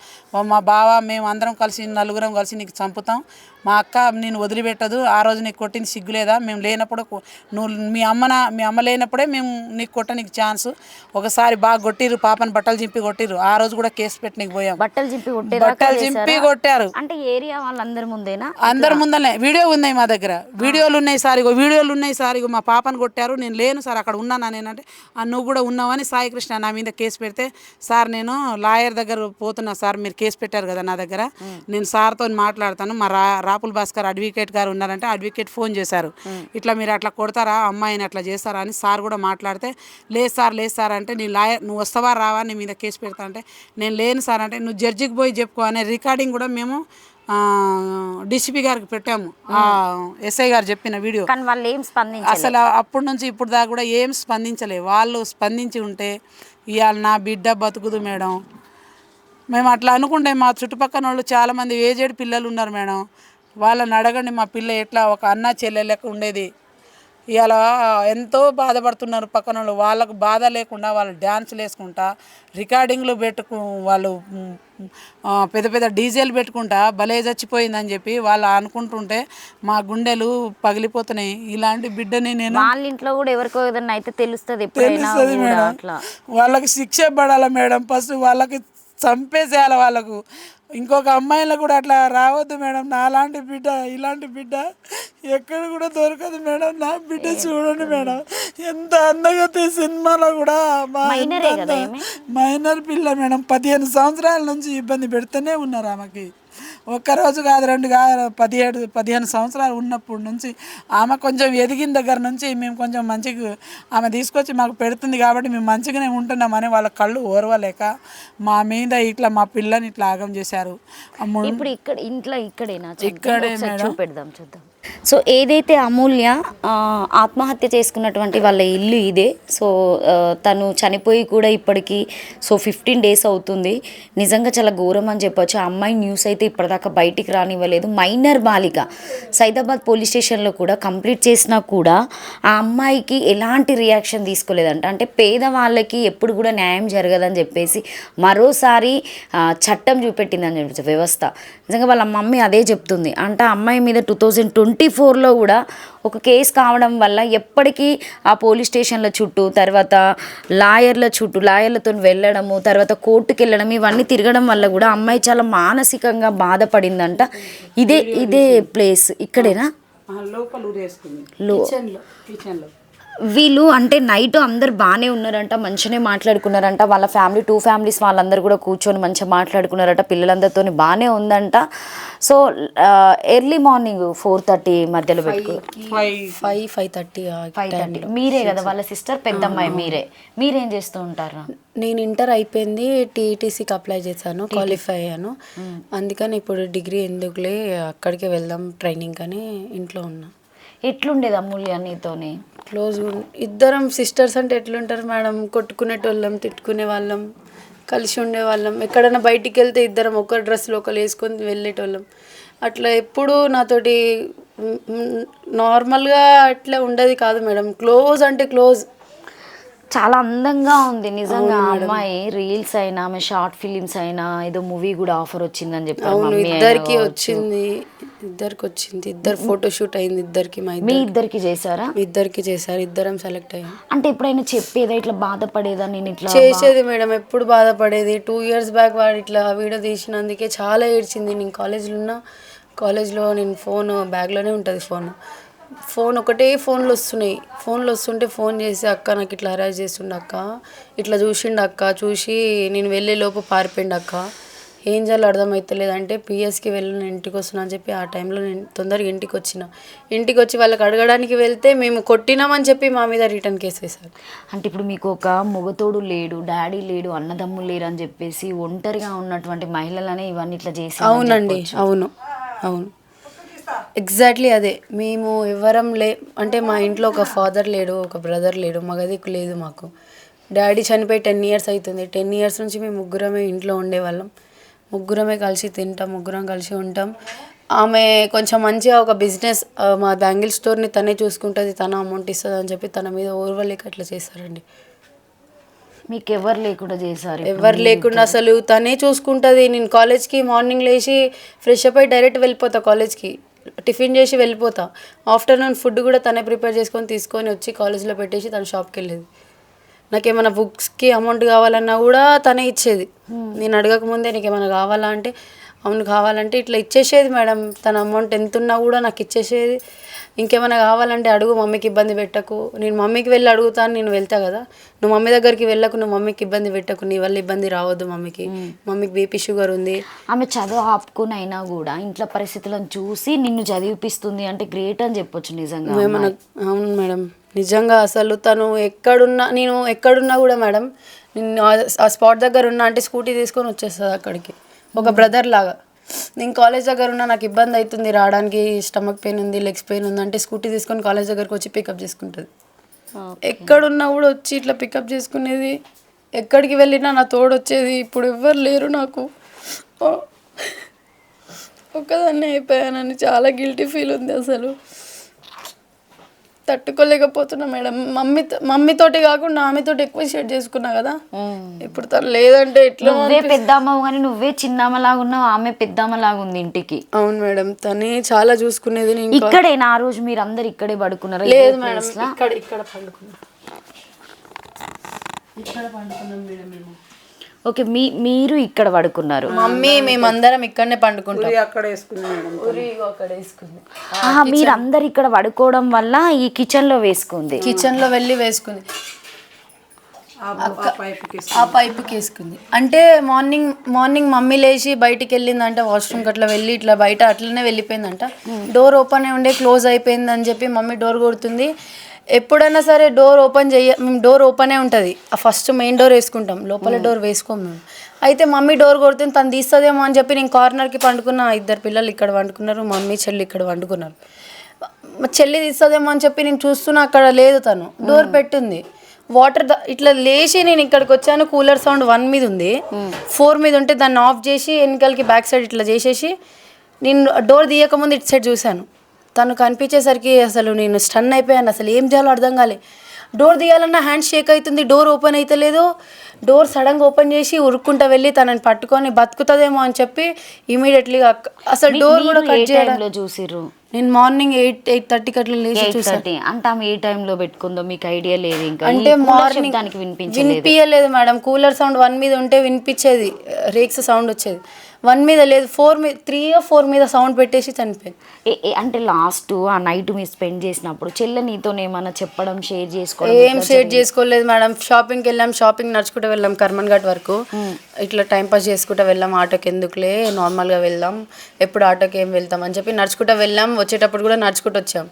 మా బావ మేము అందరం కలిసి 4 కలిసి నీకు చంపుతాం, మా అక్క నేను వదిలిపెట్టదు, ఆ రోజు నీకు కొట్టింది సిగ్గులేదా, మేము లేనప్పుడు నువ్వు మీ అమ్మ లేనప్పుడే మేము నీకు కొట్టనీకు ఛాన్స్, ఒకసారి బాగా కొట్టిరు పాపని, బట్టలు చింపి కొట్టిరు, ఆ రోజు కూడా కేసు పెట్టనీకి పోయాం. బట్టలు చింపి కొట్టారు. అంటే ఏరియా వాళ్ళందరి ముందేనా? అందరి ముందరనే వీడియో ఉన్నాయి మా దగ్గర, వీడియోలు ఉన్నాయి సార్, ఇగో మా పాపను కొట్టారు, నేను లేను సార్ అక్కడ ఉన్నానా నేనంటే నువ్వు కూడా ఉన్నావని సాయికృష్ణ నా మీద కేసు పెడితే, సార్ నేను లాయర్ దగ్గర పోతున్నా సార్, మీరు కేసు పెట్టారు కదా నా దగ్గర, నేను సార్తో మాట్లాడతాను, మా రాపుల్ భాస్కర్ అడ్వకేట్ గారు ఉన్నారంటే అడ్వకేట్ ఫోన్ చేశారు, ఇట్లా మీరు అట్లా కొడతారా అమ్మాయిని అట్లా చేస్తారా అని సార్ కూడా మాట్లాడితే, లేదు సార్ అంటే నీ లాయర్ నువ్వు వస్తావా రావా నీ మీద కేసు పెడతా అంటే, నేను లేను సార్ అంటే నువ్వు జడ్జికి పోయి చెప్పుకో అనే రికార్డింగ్ కూడా మేము డిసిపి గారికి పెట్టాము. ఎస్ఐ గారు చెప్పిన వీడియో అసలు అప్పటి నుంచి ఇప్పుడు దాకా కూడా ఏం స్పందించలే. వాళ్ళు స్పందించి ఉంటే ఇవాళ నా బిడ్డ బతుకుదు మేడం. మేము అట్లా అనుకుంటే మా చుట్టుపక్కల వాళ్ళు చాలామంది ఏజెడ్ పిల్లలు ఉన్నారు మేడం, వాళ్ళని అడగండి మా పిల్ల ఎట్లా ఒక అన్న చెల్లె లెక్క ఉండేది. ఇలా ఎంతో బాధపడుతున్నారు పక్కన వాళ్ళు. వాళ్ళకు బాధ లేకుండా వాళ్ళు డ్యాన్సులు వేసుకుంటా రికార్డింగ్లు వాళ్ళు పెద్ద పెద్ద డీజేలు పెట్టుకుంటా భలే చచ్చిపోయిందని చెప్పి వాళ్ళు అనుకుంటుంటే మా గుండెలు పగిలిపోతున్నాయి. ఇలాంటి బిడ్డని నేను వాళ్ళ ఇంట్లో కూడా ఎవరికో ఏదన్నా అయితే తెలుస్తుంది ఎప్పుడైనా తెలుస్తుంది కూడా మేడం. అట్లా. వాళ్ళకి శిక్ష పడాలి మేడం. ఫస్ట్ వాళ్ళకి చంపేసేయాలి వాళ్ళకు. ఇంకొక అమ్మాయిలు కూడా అట్లా రావద్దు మేడం. నాలాంటి బిడ్డ ఇలాంటి బిడ్డ ఎక్కడ కూడా దొరకదు మేడం. నా బిడ్డ చూడండి మేడం, ఎంత అందంగా సినిమాలో కూడా మైనర్ పిల్ల మేడం. 15 సంవత్సరాల నుంచి ఇబ్బంది పెడుతూనే ఉన్నారు ఆమెకి. ఒక్కరోజు కాదు, 2 కాదు, 15 సంవత్సరాలు ఉన్నప్పటి నుంచి ఆమె కొంచెం ఎదిగిన దగ్గర నుంచి మేము కొంచెం మంచిగా ఆమె తీసుకొచ్చి మాకు పెడుతుంది కాబట్టి మేము మంచిగానే ఉంటున్నామని వాళ్ళ కళ్ళు ఓర్వలేక మా మీద ఇట్లా మా పిల్లని ఇట్లా ఆగం చేశారు. ఇప్పుడు ఇక్కడ ఇంట్లో ఇక్కడే మేడం. చూపెడదాం, చూద్దాం. సో ఏదైతే అమూల్య ఆత్మహత్య చేసుకున్నటువంటి వాళ్ళ ఇల్లు ఇదే. సో తను చనిపోయి కూడా ఇప్పటికీ 15 డేస్ అవుతుంది. నిజంగా చాలా ఘోరం అని చెప్పొచ్చు. ఆ అమ్మాయి న్యూస్ అయితే ఇప్పటిదాకా బయటికి రానివ్వలేదు. మైనర్ బాలిక సైదాబాద్ పోలీస్ స్టేషన్లో కూడా కంప్లీట్ చేసినా కూడా ఆ అమ్మాయికి ఎలాంటి రియాక్షన్ తీసుకోలేదంట. అంటే పేదవాళ్ళకి ఎప్పుడు కూడా న్యాయం జరగదని చెప్పేసి మరోసారి చట్టం చూపెట్టిందని చెప్పచ్చు వ్యవస్థ. నిజంగా వాళ్ళ మమ్మీ అదే చెప్తుంది. అంటే ఆ అమ్మాయి మీద 2024లో కూడా ఒక కేసు కావడం వల్ల ఎప్పటికీ ఆ పోలీస్ స్టేషన్ల చుట్టూ, తర్వాత లాయర్లతో వెళ్ళడము, తర్వాత కోర్టుకు వెళ్ళడం, ఇవన్నీ తిరగడం వల్ల కూడా అమ్మాయి చాలా మానసికంగా బాధపడిందంట. ఇదే ప్లేస్ ఇక్కడేనా? వీళ్ళు అంటే నైట్ అందరు బాగానే ఉన్నారంట, మంచిగానే మాట్లాడుకున్నారంట. వాళ్ళ ఫ్యామిలీ 2 ఫ్యామిలీస్ వాళ్ళందరూ కూడా కూర్చొని మంచిగా మాట్లాడుకున్నారట. పిల్లలందరితో బాగానే ఉందంట. సో ఎర్లీ మార్నింగ్ 4:30 మధ్యలో పెట్టుకో 5:30. మీరే కదా వాళ్ళ సిస్టర్, పెద్దమ్మాయి మీరేం చేస్తూ ఉంటారు? నేను ఇంటర్ అయిపోయింది, టీఈటీసీకి అప్లై చేశాను, క్వాలిఫై అయ్యాను. అందుకని ఇప్పుడు డిగ్రీ ఎందుకులే అక్కడికే వెళ్దాం ట్రైనింగ్ అని ఇంట్లో ఉన్నా. ఎట్లుండేది అమూల్య నీతోని? క్లోజ్ ఇద్దరం సిస్టర్స్ అంటే ఎట్లుంటారు మేడం, కొట్టుకునేటోళ్ళం, తిట్టుకునే వాళ్ళం, కలిసి ఉండేవాళ్ళం. ఎక్కడైనా బయటికి వెళ్తే ఇద్దరం ఒక డ్రెస్లో ఒకరు వేసుకొని వెళ్ళేటోళ్ళం. అట్లా ఎప్పుడు నాతోటి నార్మల్గా అట్లా ఉండేది కాదు మేడం. క్లోజ్ అంటే క్లోజ్. చాలా అందంగా ఉంది నిజంగా అమ్మాయి. రీల్స్ అయినా, ఆమె షార్ట్ ఫిలిమ్స్ అయినా, ఏదో మూవీ కూడా ఆఫర్ వచ్చిందని చెప్పారు. ఇద్దరికి వచ్చింది. ఇద్దరు ఫోటోషూట్ అయింది ఇద్దరికి. మీ ఇద్దరికి చేశారా? ఇద్దరికి చేశారు, ఇద్దరం సెలెక్ట్ అయ్యాం. అంటే ఎప్పుడైనా చెప్పేదా ఇట్లా బాధపడేదా? నేను ఇట్లా చేసేది మేడం, ఎప్పుడు బాధపడేది. 2 years బ్యాక్ వాడు ఇట్లా వీడియో తీసినందుకే చాలా ఏడ్చింది. నేను కాలేజ్లో నేను ఫోన్ బ్యాగ్లోనే ఉంటుంది. ఫోన్ ఒకటే ఫోన్లు వస్తుంటే ఫోన్ చేసి, అక్క నాకు ఇట్లా హరాజ్ చేస్తుండ అక్క, ఇట్లా చూసిండు అక్క, చూసి నేను వెళ్ళే లోపు పారిపోయిండు అక్క, ఏం చేయాలో అర్థమవుతలేదంటే పిఎస్కి వెళ్ళి నేను ఇంటికి వస్తున్నా అని చెప్పి ఆ టైంలో నేను తొందరగా ఇంటికి వచ్చి వాళ్ళకి అడగడానికి వెళ్తే మేము కొట్టినామని చెప్పి మా మీద రిటర్న్ కేసు వేశారు. అంటే ఇప్పుడు మీకు ఒక మొగతోడు లేడు, డాడీ లేడు, అన్నదమ్ములు లేరు అని చెప్పేసి ఒంటరిగా ఉన్నటువంటి మహిళలనే ఇవన్నీ ఇట్లా చేసి? అవునండి, అవును ఎగ్జాక్ట్లీ అదే. మేము ఎవరం అంటే మా ఇంట్లో ఒక ఫాదర్ లేడు, ఒక బ్రదర్ లేడు, మగదిక్కు లేదు మాకు. డాడీ చనిపోయి 10 years అవుతుంది. 10 years నుంచి మేము ముగ్గురమే ఇంట్లో ఉండేవాళ్ళం. ముగ్గురమే కలిసి తింటాం, ముగ్గురం కలిసి ఉంటాం. ఆమె కొంచెం మంచిగా ఒక బిజినెస్, మా బ్యాంగిల్ స్టోర్ని తనే చూసుకుంటుంది, తన అమౌంట్ ఇస్తుంది అని చెప్పి తన మీద ఓర్వలేక అట్లా చేస్తారండి. మీకు ఎవరు లేకుండా చేశారు? ఎవరు లేకుండా అసలు తనే చూసుకుంటుంది. నేను కాలేజ్కి మార్నింగ్ లేచి ఫ్రెష్ అప్ అయి డైరెక్ట్ వెళ్ళిపోతా కాలేజ్కి, టిఫిన్ చేసి వెళ్ళిపోతా. ఆఫ్టర్నూన్ ఫుడ్ కూడా తనే ప్రిపేర్ తీసుకొని వచ్చి కాలేజ్లో పెట్టేసి తన షాప్కి వెళ్ళేది. నాకేమైనా బుక్స్కి అమౌంట్ కావాలన్నా కూడా తనే ఇచ్చేది. నేను అడగకముందే నీకు ఏమైనా కావాలా అంటే అవును కావాలంటే ఇట్లా ఇచ్చేసేది మేడం. తన అమౌంట్ ఎంత ఉన్నా కూడా నాకు ఇచ్చేసేది. ఇంకేమైనా కావాలంటే అడుగు, మమ్మీకి ఇబ్బంది పెట్టకు. నేను మమ్మీకి వెళ్ళి అడుగుతాను, నేను వెళ్తా కదా, నువ్వు మమ్మీ దగ్గరికి వెళ్ళకు, నువ్వు మమ్మీకి ఇబ్బంది పెట్టకు, నీ వల్ల ఇబ్బంది రావద్దు మమ్మీకి బీపీ షుగర్ ఉంది. ఆమె చదువు ఆపుకుని అయినా కూడా ఇంట్లో పరిస్థితులను చూసి నిన్ను చదివిపిస్తుంది అంటే గ్రేట్ అని చెప్పొచ్చు నిజంగా. అవును మేడం, నిజంగా అసలు తను నేను ఎక్కడున్నా కూడా మేడం, నేను ఆ స్పాట్ దగ్గర ఉన్నా అంటే స్కూటీ తీసుకొని వచ్చేస్తుంది అక్కడికి, ఒక బ్రదర్ లాగా. నేను కాలేజ్ దగ్గర ఉన్నా, నాకు ఇబ్బంది అవుతుంది రావడానికి, స్టమక్ పెయిన్ ఉంది, లెగ్స్ పెయిన్ ఉంది అంటే స్కూటీ తీసుకొని కాలేజ్ దగ్గరకు వచ్చి పికప్ చేసుకుంటుంది. ఎక్కడున్నా కూడా వచ్చి ఇట్లా పికప్ చేసుకునేది. ఎక్కడికి వెళ్ళినా నా తోడు వచ్చేది. ఇప్పుడు ఎవ్వరు లేరు నాకు, ఒక్కదాన్నే అయిపోయానని చాలా గిల్టీ ఫీల్ ఉంది అసలు. తట్టుకోలేకపోతున్నా మేడం. మమ్మీతోటి కాకుండా ఆమెతోటి ఎక్కువ షేర్ చేసుకున్నా కదా, ఇప్పుడు తను లేదంటే ఎట్లా. నువ్వే పెద్దమ్మ కానీ నువ్వే చిన్నమ్మ లాగా ఉన్నావు, ఆమె పెద్దమ్మ లాగా ఉంది ఇంటికి. అవును మేడం, తనే చాలా చూసుకునేది. నేను ఇక్కడేనా ఆ రోజు మీరు అందరు ఇక్కడే పడుకున్నారా? లేదు మేడం, ఇక్కడ పండుకున్నాం, ఇక్కడ పండుకున్నాం మేడం మేము. ఓకే, మీరు ఇక్కడ పడుకున్నారు, మమ్మీ మేమందరం ఇక్కడనే పండుకుంటాం. అక్కడ వేసుకుంది మేడం, అక్కడ వేసుకుంది. మీరు అందరు ఇక్కడ పడుకోవడం వల్ల ఈ కిచెన్ లో వేసుకుంది, కిచెన్ లో వెళ్ళి వేసుకుంది, ఆ పైపుకి వేసుకుంది. అంటే మార్నింగ్ మమ్మీ లేచి బయటికి వెళ్ళిందంట, వాష్రూమ్కి అట్లా వెళ్ళి ఇట్లా బయట అట్లనే వెళ్ళిపోయిందంట. డోర్ ఓపెన్ ఉండే క్లోజ్ అయిపోయింది అని చెప్పి మమ్మీ డోర్ కొడుతుంది. ఎప్పుడైనా సరే డోర్ మేము డోర్ ఓపెనే ఉంటుంది, ఆ ఫస్ట్ మెయిన్ డోర్ వేసుకుంటాం, లోపల డోర్ వేసుకోం మేము. అయితే మమ్మీ డోర్ కొడుతుంది, తను తీస్తుందేమో అని చెప్పి నేను కార్నర్కి పండుకున్న, 2 పిల్లలు ఇక్కడ వండుకున్నారు, మమ్మీ చెల్లి ఇక్కడ వండుకున్నారు. చెల్లి తీస్తుందేమో అని చెప్పి నేను చూస్తున్నా, అక్కడ లేదు, తను డోర్ పెట్టుంది. వాటర్ ఇట్లా లేచి నేను ఇక్కడికి వచ్చాను, కూలర్ సౌండ్ 1 మీద ఉంది, 4 మీద ఉంటే దాన్ని ఆఫ్ చేసి వెనకాలకి బ్యాక్ సైడ్ ఇట్లా చేసేసి నేను డోర్ తీయకముందు ఇటు సైడ్ చూశాను. తను కనిపించేసరికి అసలు నేను స్టన్ అయిపోయాను, అసలు ఏం చేయాలో అర్థం కాలే. డోర్ తీయాలన్నా హ్యాండ్ షేక్ అవుతుంది, డోర్ ఓపెన్ అయితే లేదు. డోర్ సడన్గా ఓపెన్ చేసి ఉరుక్కుంటా వెళ్ళి తనని పట్టుకొని బతుకుతుందేమో అని చెప్పి ఇమీడియట్లీగా అసలు డోర్ కూడా కట్ చేయడంలో చూసిర్రు. నేను మార్నింగ్ 8:30కి అట్లా లేచి చూసాను. అంటే ఆమె ఏ టైంలో పెట్టుకుందో మీకు ఐడియా లేదు? ఇంకా అంటే మార్నింగ్ వినిపించలేదు మేడం, కూలర్ సౌండ్ 1 మీద ఉంటే వినిపించేది, రేక్స్ సౌండ్ వచ్చేది. 1 మీద లేదు, 4 మీద 3 or 4 మీద సౌండ్ పెట్టేసి చనిపోయింది. అంటే లాస్ట్ ఆ నైట్ మీరు స్పెండ్ చేసినప్పుడు చెల్లె నీతో ఏమన్నా చెప్పడం, షేర్ చేసుకోవడం? ఏం షేర్ చేసుకోలేదు మేడం. షాపింగ్కి వెళ్ళాం, షాపింగ్ నడుచుకుంటూ వెళ్ళాం కర్మన్ ఘాట్ వరకు, ఇట్లా టైంపాస్ చేసుకుంటూ వెళ్ళాం. ఆటోకి ఎందుకులే, నార్మల్గా వెళ్దాం, ఎప్పుడు ఆటోకి ఏం వెళ్తాం అని చెప్పి నడుచుకుంటూ వెళ్ళాం. వచ్చేటప్పుడు కూడా నడుచుకుంటూ వచ్చాం.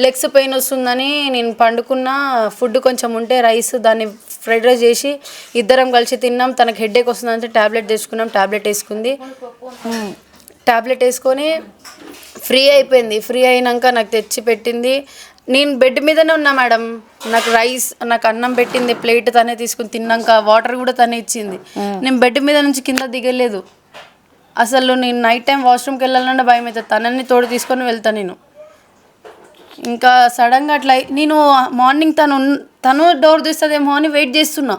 లెగ్స్ పెయిన్ వస్తుందని నేను పండుకున్న, ఫుడ్ కొంచెం ఉంటే రైస్ దాన్ని ఫ్రైడ్ రైస్ చేసి 2 కలిసి తిన్నాం. తనకు హెడేక్ వస్తుందంటే ట్యాబ్లెట్ తెచ్చుకున్నాం, ట్యాబ్లెట్ వేసుకుంది. ట్యాబ్లెట్ వేసుకొని ఫ్రీ అయిపోయింది. ఫ్రీ అయినాక నాకు తెచ్చి పెట్టింది. నేను బెడ్ మీదనే ఉన్నా మేడం, నాకు అన్నం పెట్టింది, ప్లేట్ తనే తీసుకుని తిన్నాక వాటర్ కూడా తనే ఇచ్చింది. నేను బెడ్ మీద నుంచి కింద దిగలేదు. అసలు నేను నైట్ టైం వాష్రూమ్కి వెళ్ళాలంటే భయం అవుతుంది, తనని తోడు తీసుకొని వెళ్తాను నేను. ఇంకా సడన్గా అట్లా నేను మార్నింగ్ తను డోర్ తీస్తుందేమో అని వెయిట్ చేస్తున్నా,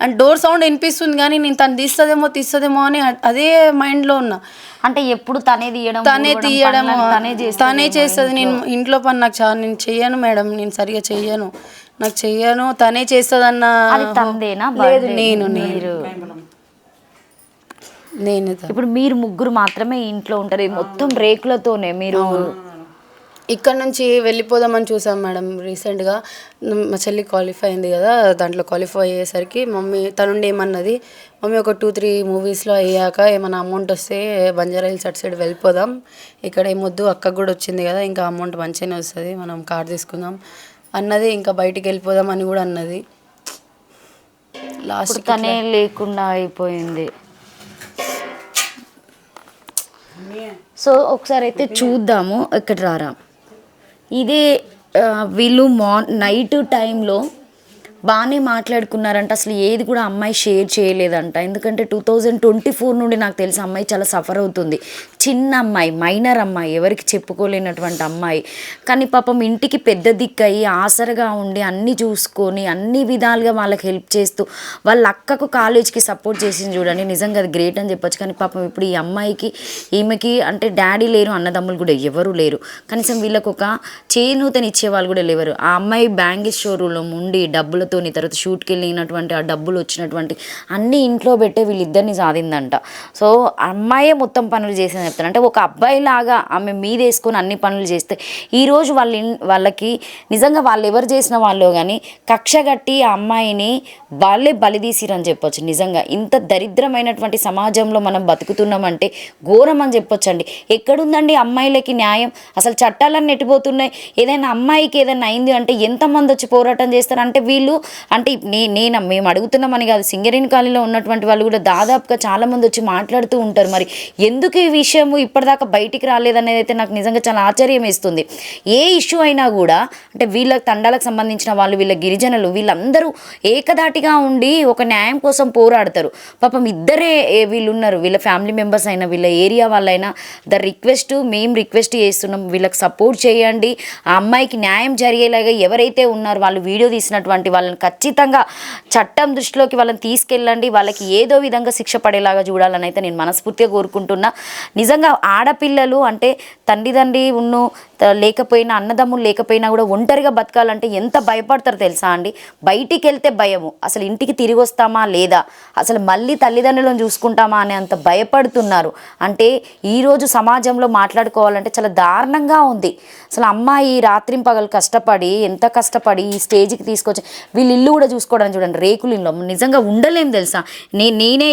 అండ్ డోర్ సౌండ్ వినిపిస్తుంది కానీ నేను తను తీస్తుందేమో అని అదే మైండ్లో ఉన్నా. అంటే ఎప్పుడు తనే తీయడం తనే చేస్తుంది. నేను ఇంట్లో పని నేను చెయ్యను మేడం, నేను సరిగా చెయ్యను, తనే చేస్తుందన్న. లేదు, నేను ఇప్పుడు మీరు ముగ్గురు మాత్రమే ఇంట్లో ఉంటారు, మొత్తం రేకులతోనే. మీరు ఇక్కడ నుంచి వెళ్ళిపోదామని చూసాం మేడం. రీసెంట్గా మా చెల్లి క్వాలిఫై అయింది కదా, దాంట్లో క్వాలిఫై అయ్యేసరికి తనుండి ఏమన్నది, మమ్మీ ఒక 2-3 మూవీస్లో అయ్యాక ఏమైనా అమౌంట్ వస్తే బంజారా హిల్స్ అటు సైడ్ వెళ్ళిపోదాం, ఇక్కడ ఏమొద్దు, అక్కకు కూడా వచ్చింది కదా, ఇంకా అమౌంట్ మంచిగానే వస్తుంది, మనం కార్ తీసుకుందాం అన్నది. ఇంకా బయటికి వెళ్ళిపోదాం అని కూడా అన్నది. లాస్ట్ తనే లేకుండా అయిపోయింది. సో ఒకసారి అయితే చూద్దాము, ఇక్కడ రారా. ఇదే వీళ్ళు నైట్ టైంలో బాగానే మాట్లాడుకున్నారంట, అసలు ఏది కూడా అమ్మాయి షేర్ చేయలేదంట. ఎందుకంటే 2024 నుండి నాకు తెలిసి అమ్మాయి చాలా సఫర్ అవుతుంది. చిన్న అమ్మాయి, మైనర్ అమ్మాయి, ఎవరికి చెప్పుకోలేనటువంటి అమ్మాయి. కానీ పాపం ఇంటికి పెద్ద దిక్కయి ఆసరగా ఉండి అన్నీ చూసుకొని అన్ని విధాలుగా వాళ్ళకి హెల్ప్ చేస్తూ వాళ్ళ అక్కకు కాలేజ్కి సపోర్ట్ చేసింది చూడండి, నిజంగా అది గ్రేట్ అని చెప్పొచ్చు. కానీ పాపం ఇప్పుడు ఈ అమ్మాయికి ఈమెకి అంటే డాడీ లేరు, అన్నదమ్ములు కూడా ఎవరు లేరు, కనీసం వీళ్ళకు ఒక చేనూతని ఇచ్చే వాళ్ళు కూడా లేవరు. ఆ అమ్మాయి బ్యాంగిల్ షోరూంలో ఉండి డబ్బులతోని, తర్వాత షూట్కి వెళ్ళినటువంటి ఆ డబ్బులు వచ్చినటువంటి అన్నీ ఇంట్లో పెట్టే వీళ్ళిద్దరిని సాధిందంట. సో అమ్మాయే మొత్తం పనులు చేసిందని చెప్తాను. అంటే ఒక అబ్బాయి లాగా ఆమె మీద వేసుకొని అన్ని పనులు చేస్తే ఈరోజు వాళ్ళకి నిజంగా వాళ్ళు ఎవరు చేసిన వాళ్ళు కానీ కక్ష కట్టి ఆ అమ్మాయిని వాళ్ళే బలిదీసిరని చెప్పొచ్చు. నిజంగా ఇంత దరిద్రమైనటువంటి సమాజంలో మనం బతుకుతున్నామంటే ఘోరం అని చెప్పొచ్చండి. ఎక్కడుందండి అమ్మాయిలకి న్యాయం? అసలు చట్టాలన్నీ ఎట్టిపోతున్నాయి. ఏదైనా అమ్మాయికి ఏదైనా అయింది అంటే ఎంతమంది వచ్చి పోరాటం చేస్తారు? అంటే వీళ్ళు అంటే మేము అడుగుతున్నామని కాదు, సింగరేణి కాలనీలో ఉన్నటువంటి వాళ్ళు కూడా దాదాపుగా చాలామంది వచ్చి మాట్లాడుతూ ఉంటారు. మరి ఎందుకు ఈ విషయం విషయము ఇప్పటిదాకా బయటికి రాలేదనేది అయితే నాకు నిజంగా చాలా ఆశ్చర్యం వేస్తుంది. ఏ ఇష్యూ అయినా కూడా అంటే వీళ్ళ తండాలకు సంబంధించిన వాళ్ళు, వీళ్ళ గిరిజనులు, వీళ్ళందరూ ఏకధాటిగా ఉండి ఒక న్యాయం కోసం పోరాడతారు. పాపం ఇద్దరే వీళ్ళు ఉన్నారు, వీళ్ళ ఫ్యామిలీ మెంబర్స్ అయినా వీళ్ళ ఏరియా వాళ్ళైనా మేము రిక్వెస్ట్ చేస్తున్నాం, వీళ్ళకి సపోర్ట్ చేయండి. ఆ అమ్మాయికి న్యాయం జరిగేలాగా ఎవరైతే ఉన్నారో వాళ్ళు వీడియో తీసినటువంటి వాళ్ళని ఖచ్చితంగా చట్టం దృష్టిలోకి వాళ్ళని తీసుకెళ్ళండి. వాళ్ళకి ఏదో విధంగా శిక్ష పడేలాగా చూడాలని అయితే నేను మనస్ఫూర్తిగా కోరుకుంటున్నా. నిజంగా ఆడపిల్లలు అంటే తండ్రి లేకపోయినా, అన్నదమ్ములు లేకపోయినా కూడా ఒంటరిగా బతకాలంటే ఎంత భయపడతారో తెలుసా అండి. బయటికి వెళ్తే భయము, అసలు ఇంటికి తిరిగి వస్తామా లేదా, అసలు మళ్ళీ తల్లిదండ్రులను చూసుకుంటామా అని అంత భయపడుతున్నారు. అంటే ఈరోజు సమాజంలో మాట్లాడుకోవాలంటే చాలా దారుణంగా ఉంది. అసలు అమ్మాయి రాత్రింపగలు కష్టపడి ఎంత కష్టపడి ఈ స్టేజ్కి తీసుకొచ్చి వీళ్ళు ఇల్లు కూడా చూసుకోవడానికి చూడండి, రేకులు ఇల్లు నిజంగా ఉండలేం తెలుసా. నేనే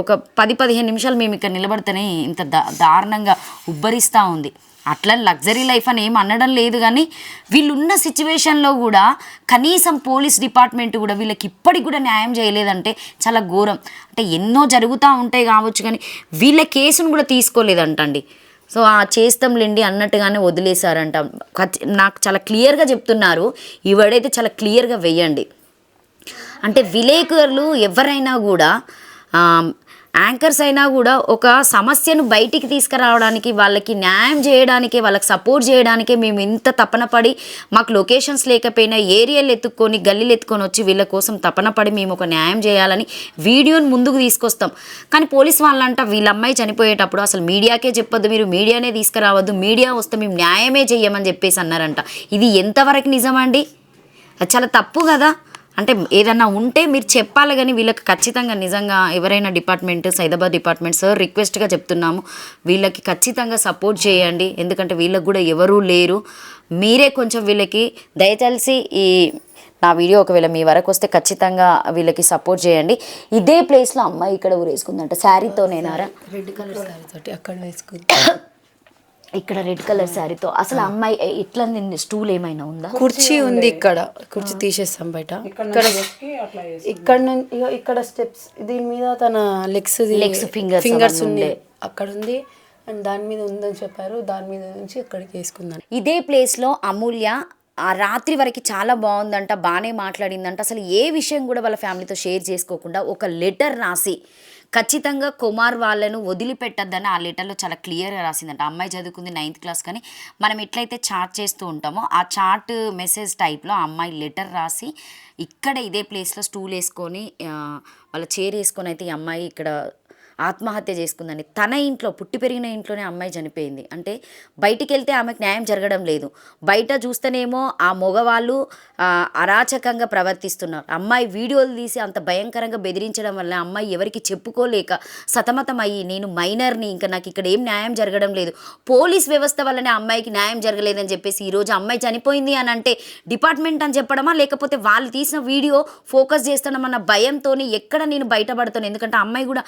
ఒక 10-15 నిమిషాలు మేము ఇక్కడ నిలబడితేనే ఇంత దారుణంగా ఉబ్బరిస్తూ ఉంది. అట్లా లగ్జరీ లైఫ్ అని ఏం అనడం లేదు, కానీ వీళ్ళున్న సిచ్యువేషన్లో కూడా కనీసం పోలీస్ డిపార్ట్మెంట్ కూడా వీళ్ళకి ఇప్పటికి కూడా న్యాయం చేయలేదంటే చాలా ఘోరం. అంటే ఎన్నో జరుగుతూ ఉంటాయి కావచ్చు, కానీ వీళ్ళ కేసును కూడా తీసుకోలేదంటండి. సో చేస్తాంలేండి అన్నట్టుగానే వదిలేశారంట. నాకు చాలా క్లియర్గా చెప్తున్నారు, ఈ వర్డ్ అయితే చాలా క్లియర్గా వెయ్యండి. అంటే విలేకరులు ఎవరైనా కూడా, యాంకర్స్ అయినా కూడా ఒక సమస్యను బయటికి తీసుకురావడానికి, వాళ్ళకి న్యాయం చేయడానికే, వాళ్ళకి సపోర్ట్ చేయడానికే మేము ఇంత తపన పడి, మాకు లొకేషన్స్ లేకపోయినా ఏరియాలు ఎత్తుక్కొని గల్లీలు ఎత్తుకొని వచ్చి వీళ్ళ కోసం తపన పడి మేము ఒక న్యాయం చేయాలని వీడియోని ముందుకు తీసుకొస్తాం. కానీ పోలీస్ వాళ్ళంట వీళ్ళ అమ్మాయి చనిపోయేటప్పుడు అసలు మీడియాకే చెప్పొద్దు, మీరు మీడియానే తీసుకురావద్దు, మీడియా వస్తే మేము న్యాయమే చెయ్యమని చెప్పేసి అన్నారంట. ఇది ఎంతవరకు నిజమండి? అది చాలా తప్పు కదా. అంటే ఏదన్నా ఉంటే మీరు చెప్పాలి, కానీ వీళ్ళకి ఖచ్చితంగా నిజంగా ఎవరైనా డిపార్ట్మెంట్, సైదాబాద్ డిపార్ట్మెంట్ సార్ రిక్వెస్ట్గా చెప్తున్నాము, వీళ్ళకి ఖచ్చితంగా సపోర్ట్ చేయండి. ఎందుకంటే వీళ్ళకి కూడా ఎవరూ లేరు. మీరే కొంచెం వీళ్ళకి దయచేసి ఈ నా వీడియో ఒకవేళ మీ వరకు వస్తే ఖచ్చితంగా వీళ్ళకి సపోర్ట్ చేయండి. ఇదే ప్లేస్లో అమ్మాయి ఇక్కడ ఊరేసుకుందంట, శారీతోనేనారా? రెడ్ కలర్ శారీ తోటి అక్కడ వేసుకుంది, ఇక్కడ రెడ్ కలర్ శారీతో. అసలు అమ్మాయి ఎట్లా స్టూల్ ఏమైనా ఉందా? కుర్చీ ఉంది, ఇక్కడ కుర్చీ తీసేస్తాం బయట. ఇక్కడ ఇక్కడ స్టెప్స్, దీని మీద తన లెగ్స్ ఫింగర్స్ ఉన్నాయి, అక్కడ ఉంది. అండ్ దాని మీద ఉందని చెప్పారు, దాని మీద నుంచి అక్కడికి వేసుకుందాం. ఇదే ప్లేస్లో అమూల్య ఆ రాత్రి వరకు చాలా బాగుందంట, బాగానే మాట్లాడిందంట. అసలు ఏ విషయం కూడా వాళ్ళ ఫ్యామిలీతో షేర్ చేసుకోకుండా ఒక లెటర్ రాసి ఖచ్చితంగా కుమార్ వాళ్ళను వదిలిపెట్టద్దని ఆ లెటర్లో చాలా క్లియర్గా రాసిందంట. అమ్మాయి చదువుకుంది 9th క్లాస్, కానీ మనం ఎట్లయితే చాట్ చేస్తూ ఉంటామో ఆ చాట్ మెసేజ్ టైప్లో ఆ అమ్మాయి లెటర్ రాసి ఇక్కడ ఇదే ప్లేస్లో స్టూల్ వేసుకొని వాళ్ళ చైర్ వేసుకొని అయితే ఈ అమ్మాయి ఇక్కడ ఆత్మహత్య చేసుకుందని. తన ఇంట్లో పుట్టి పెరిగిన ఇంట్లోనే అమ్మాయి చనిపోయింది. అంటే బయటికి వెళ్తే ఆమెకు న్యాయం జరగడం లేదు, బయట చూస్తేనేమో ఆ మగవాళ్ళు అరాచకంగా ప్రవర్తిస్తున్నారు. అమ్మాయి వీడియోలు తీసి అంత భయంకరంగా బెదిరించడం వల్ల అమ్మాయి ఎవరికి చెప్పుకోలేక సతమతం అయ్యి, నేను మైనర్ని, ఇంకా నాకు ఇక్కడ ఏం న్యాయం జరగడం లేదు, పోలీస్ వ్యవస్థ వల్లనే అమ్మాయికి న్యాయం జరగలేదని చెప్పేసి ఈరోజు అమ్మాయి చనిపోయింది అని అంటే డిపార్ట్మెంట్ అని చెప్పడమా, లేకపోతే వాళ్ళు తీసిన వీడియో ఫోకస్ చేస్తామన్న భయంతో ఎక్కడ నేను బయటపడతాను. ఎందుకంటే అమ్మాయి కూడా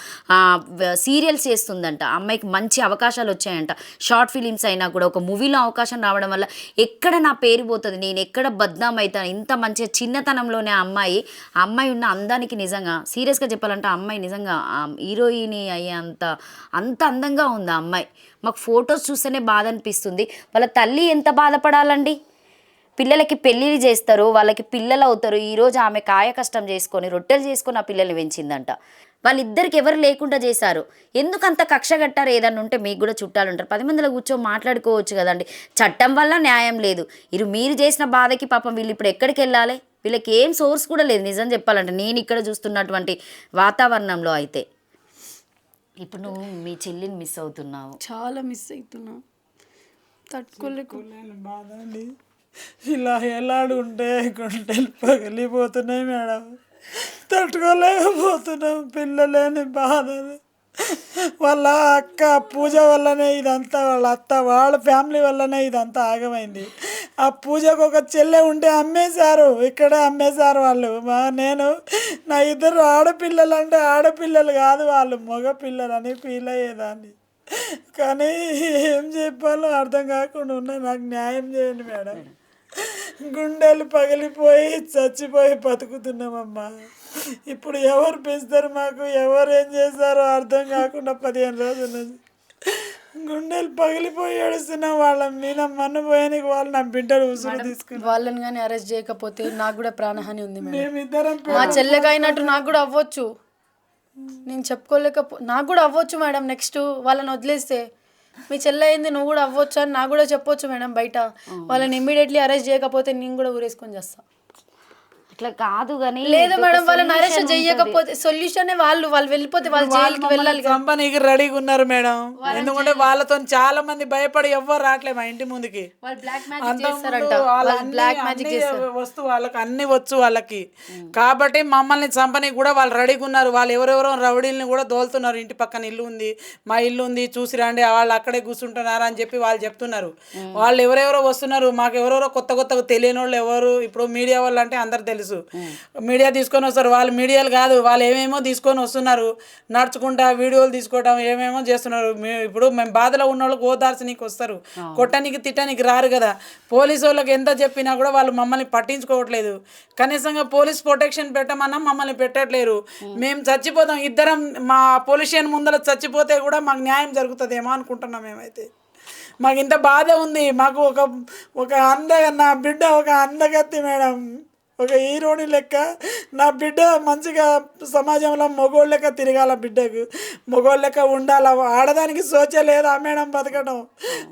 సీరియల్స్ చేస్తుందంట, అమ్మాయికి మంచి అవకాశాలు వచ్చాయంట, షార్ట్ ఫిలిమ్స్ అయినా కూడా ఒక మూవీలో అవకాశం రావడం వల్ల ఎక్కడ నా పేరు పోతుంది, నేను ఎక్కడ బద్నాం అవుతాను. ఇంత మంచిగా చిన్నతనంలోనే ఆ అమ్మాయి ఉన్న అందానికి నిజంగా సీరియస్గా చెప్పాలంటే ఆ అమ్మాయి నిజంగా హీరోయిన్ అయ్యే అంత అందంగా ఉంది ఆ అమ్మాయి. మాకు ఫొటోస్ చూస్తేనే బాధ అనిపిస్తుంది. వాళ్ళ తల్లి ఎంత బాధపడాలండి. పిల్లలకి పెళ్ళిళ్ళు చేస్తారు, వాళ్ళకి పిల్లలు అవుతారు. ఈరోజు ఆమె కాయ కష్టం చేసుకొని రొట్టెలు చేసుకొని ఆ పిల్లల్ని పెంచిందంట. వాళ్ళిద్దరికి ఎవరు లేకుండా చేశారు. ఎందుకంత కక్ష కట్టారు? ఏదన్నా ఉంటే మీకు కూడా చుట్టాలు ఉంటారు, 10 మందిలో కూర్చొని మాట్లాడుకోవచ్చు కదండి. చట్టం వల్ల న్యాయం లేదు. మీరు చేసిన బాధకి పాపం వీళ్ళు ఇప్పుడు ఎక్కడికి వెళ్ళాలి? వీళ్ళకి ఏం సోర్స్ కూడా లేదు నిజం చెప్పాలంటే. నేను ఇక్కడ చూస్తున్నటువంటి వాతావరణంలో అయితే ఇప్పుడు నువ్వు మీ చెల్లిని మిస్ అవుతున్నావు, చాలా మిస్ అవుతున్నా, తట్టుకోలేకపోలేను బాధ అండి. ఇలా ఎలాడుంటే గుండెలు పగిలిపోతున్నాయి మేడం, తట్టుకోలేకపోతున్నాం. పిల్లలేని బాధలు వాళ్ళ అక్క పూజ వల్లనే ఇదంతా, వాళ్ళ అత్త వాళ్ళ ఫ్యామిలీ వల్లనే ఇదంతా ఆగమైంది. ఆ పూజకు ఒక చెల్లె ఉంటే అమ్మేశారు, ఇక్కడే అమ్మేశారు వాళ్ళు. నేను నా 2 ఆడపిల్లలు అంటే ఆడపిల్లలు కాదు, వాళ్ళు మగ పిల్లలని ఫీల్ అయ్యేదాన్ని. కానీ ఏం చెప్పాలో అర్థం కాకుండా ఉన్నా. నాకు న్యాయం చేయండి మేడం. గుండెలు పగిలిపోయి చచ్చిపోయి బతుకుతున్నామమ్మా. ఇప్పుడు ఎవరు పెంచుతారు మాకు, ఎవరు ఏం చేస్తారో అర్థం కాకుండా 15 రోజుల నుంచి గుండెలు పగిలిపోయి ఏడుస్తున్నా. వాళ్ళ మీద మన్ను పోయానికి వాళ్ళు నా బిడ్డలు ఉసురు తీసుకున్నారు. వాళ్ళని కానీ అరెస్ట్ చేయకపోతే నాకు కూడా ప్రాణహాని ఉంది మేడం. మేమిద్దరం మా చెల్లెకి అయినట్టు నాకు కూడా అవ్వచ్చు, నేను నాకు కూడా అవ్వచ్చు మేడం. నెక్స్ట్ వాళ్ళని వదిలేస్తే మీ చెల్లె అయింది నువ్వు కూడా అవ్వచ్చు అని నాకు కూడా చెప్పొచ్చు మేడం బయట. వాళ్ళని ఇమ్మీడియట్లీ అరెస్ట్ చేయకపోతే నేను కూడా ఊరేసుకొని చేస్తా. అట్లా కాదు కానీ లేదు మేడం, వాళ్ళని అరెస్ట్ చేయకపోతే సొల్యూషన్ వాళ్ళు వెళ్ళిపోతే వాళ్ళు జైలుకి వెళ్ళాలి. కంపెనీకి రెడీగా ఉన్నారు మేడం. ఎందుకంటే వాళ్ళతో చాలా మంది భయపడి ఎవ్వరు రావట్లేదు మా ఇంటి ముందుకి. వస్తు వాళ్ళకి అన్ని వచ్చు వాళ్ళకి, కాబట్టి మమ్మల్ని చంపని కూడా వాళ్ళు రెడీగా ఉన్నారు. వాళ్ళు ఎవరెవరో రౌడీల్ని కూడా దోలుతున్నారు. ఇంటి పక్కన ఇల్లు ఉంది, మా ఇల్లు ఉంది, చూసి రండి, వాళ్ళు అక్కడే కూర్చుంటున్నారు అని చెప్పి వాళ్ళు చెప్తున్నారు. వాళ్ళు ఎవరెవరో వస్తున్నారు, మాకు ఎవరెవరో కొత్తగా తెలియని వాళ్ళు ఎవరు. ఇప్పుడు మీడియా వాళ్ళు అంటే అందరు తెలుసు, మీడియా తీసుకొని వస్తారు. వాళ్ళు మీడియాలు కాదు, వాళ్ళు ఏమేమో తీసుకొని వస్తున్నారు, నడుచుకుంటా వీడియోలు తీసుకోవడం ఏమేమో చేస్తున్నారు. ఇప్పుడు మేము బాధలో ఉన్న వాళ్ళకి ఓదార్చనీకి వస్తారు, కొట్టనికి తిట్టనికి రారు కదా. పోలీసు వాళ్ళకి ఎంత చెప్పినా కూడా వాళ్ళు మమ్మల్ని పట్టించుకోవట్లేదు. కనీసంగా పోలీస్ ప్రొటెక్షన్ పెట్టమన్నా మమ్మల్ని పెట్టట్లేరు. మేము చచ్చిపోతాం, ఇద్దరం మా పొల్యూషన్ ముందర చచ్చిపోతే కూడా మాకు న్యాయం జరుగుతుందేమో అనుకుంటున్నాం మేమైతే. మాకు ఇంత బాధ ఉంది. మాకు ఒక నా బిడ్డ ఒక అందగత్తి మేడం, ఒక హీరోని లెక్క నా బిడ్డ మంచిగా సమాజంలో మొగోళ్ళ లెక్క తిరగాల, బిడ్డకు మొగోళ్ళ లెక్క ఉండాల. ఆడదానికి సోచలేదా మేడం బతకడం?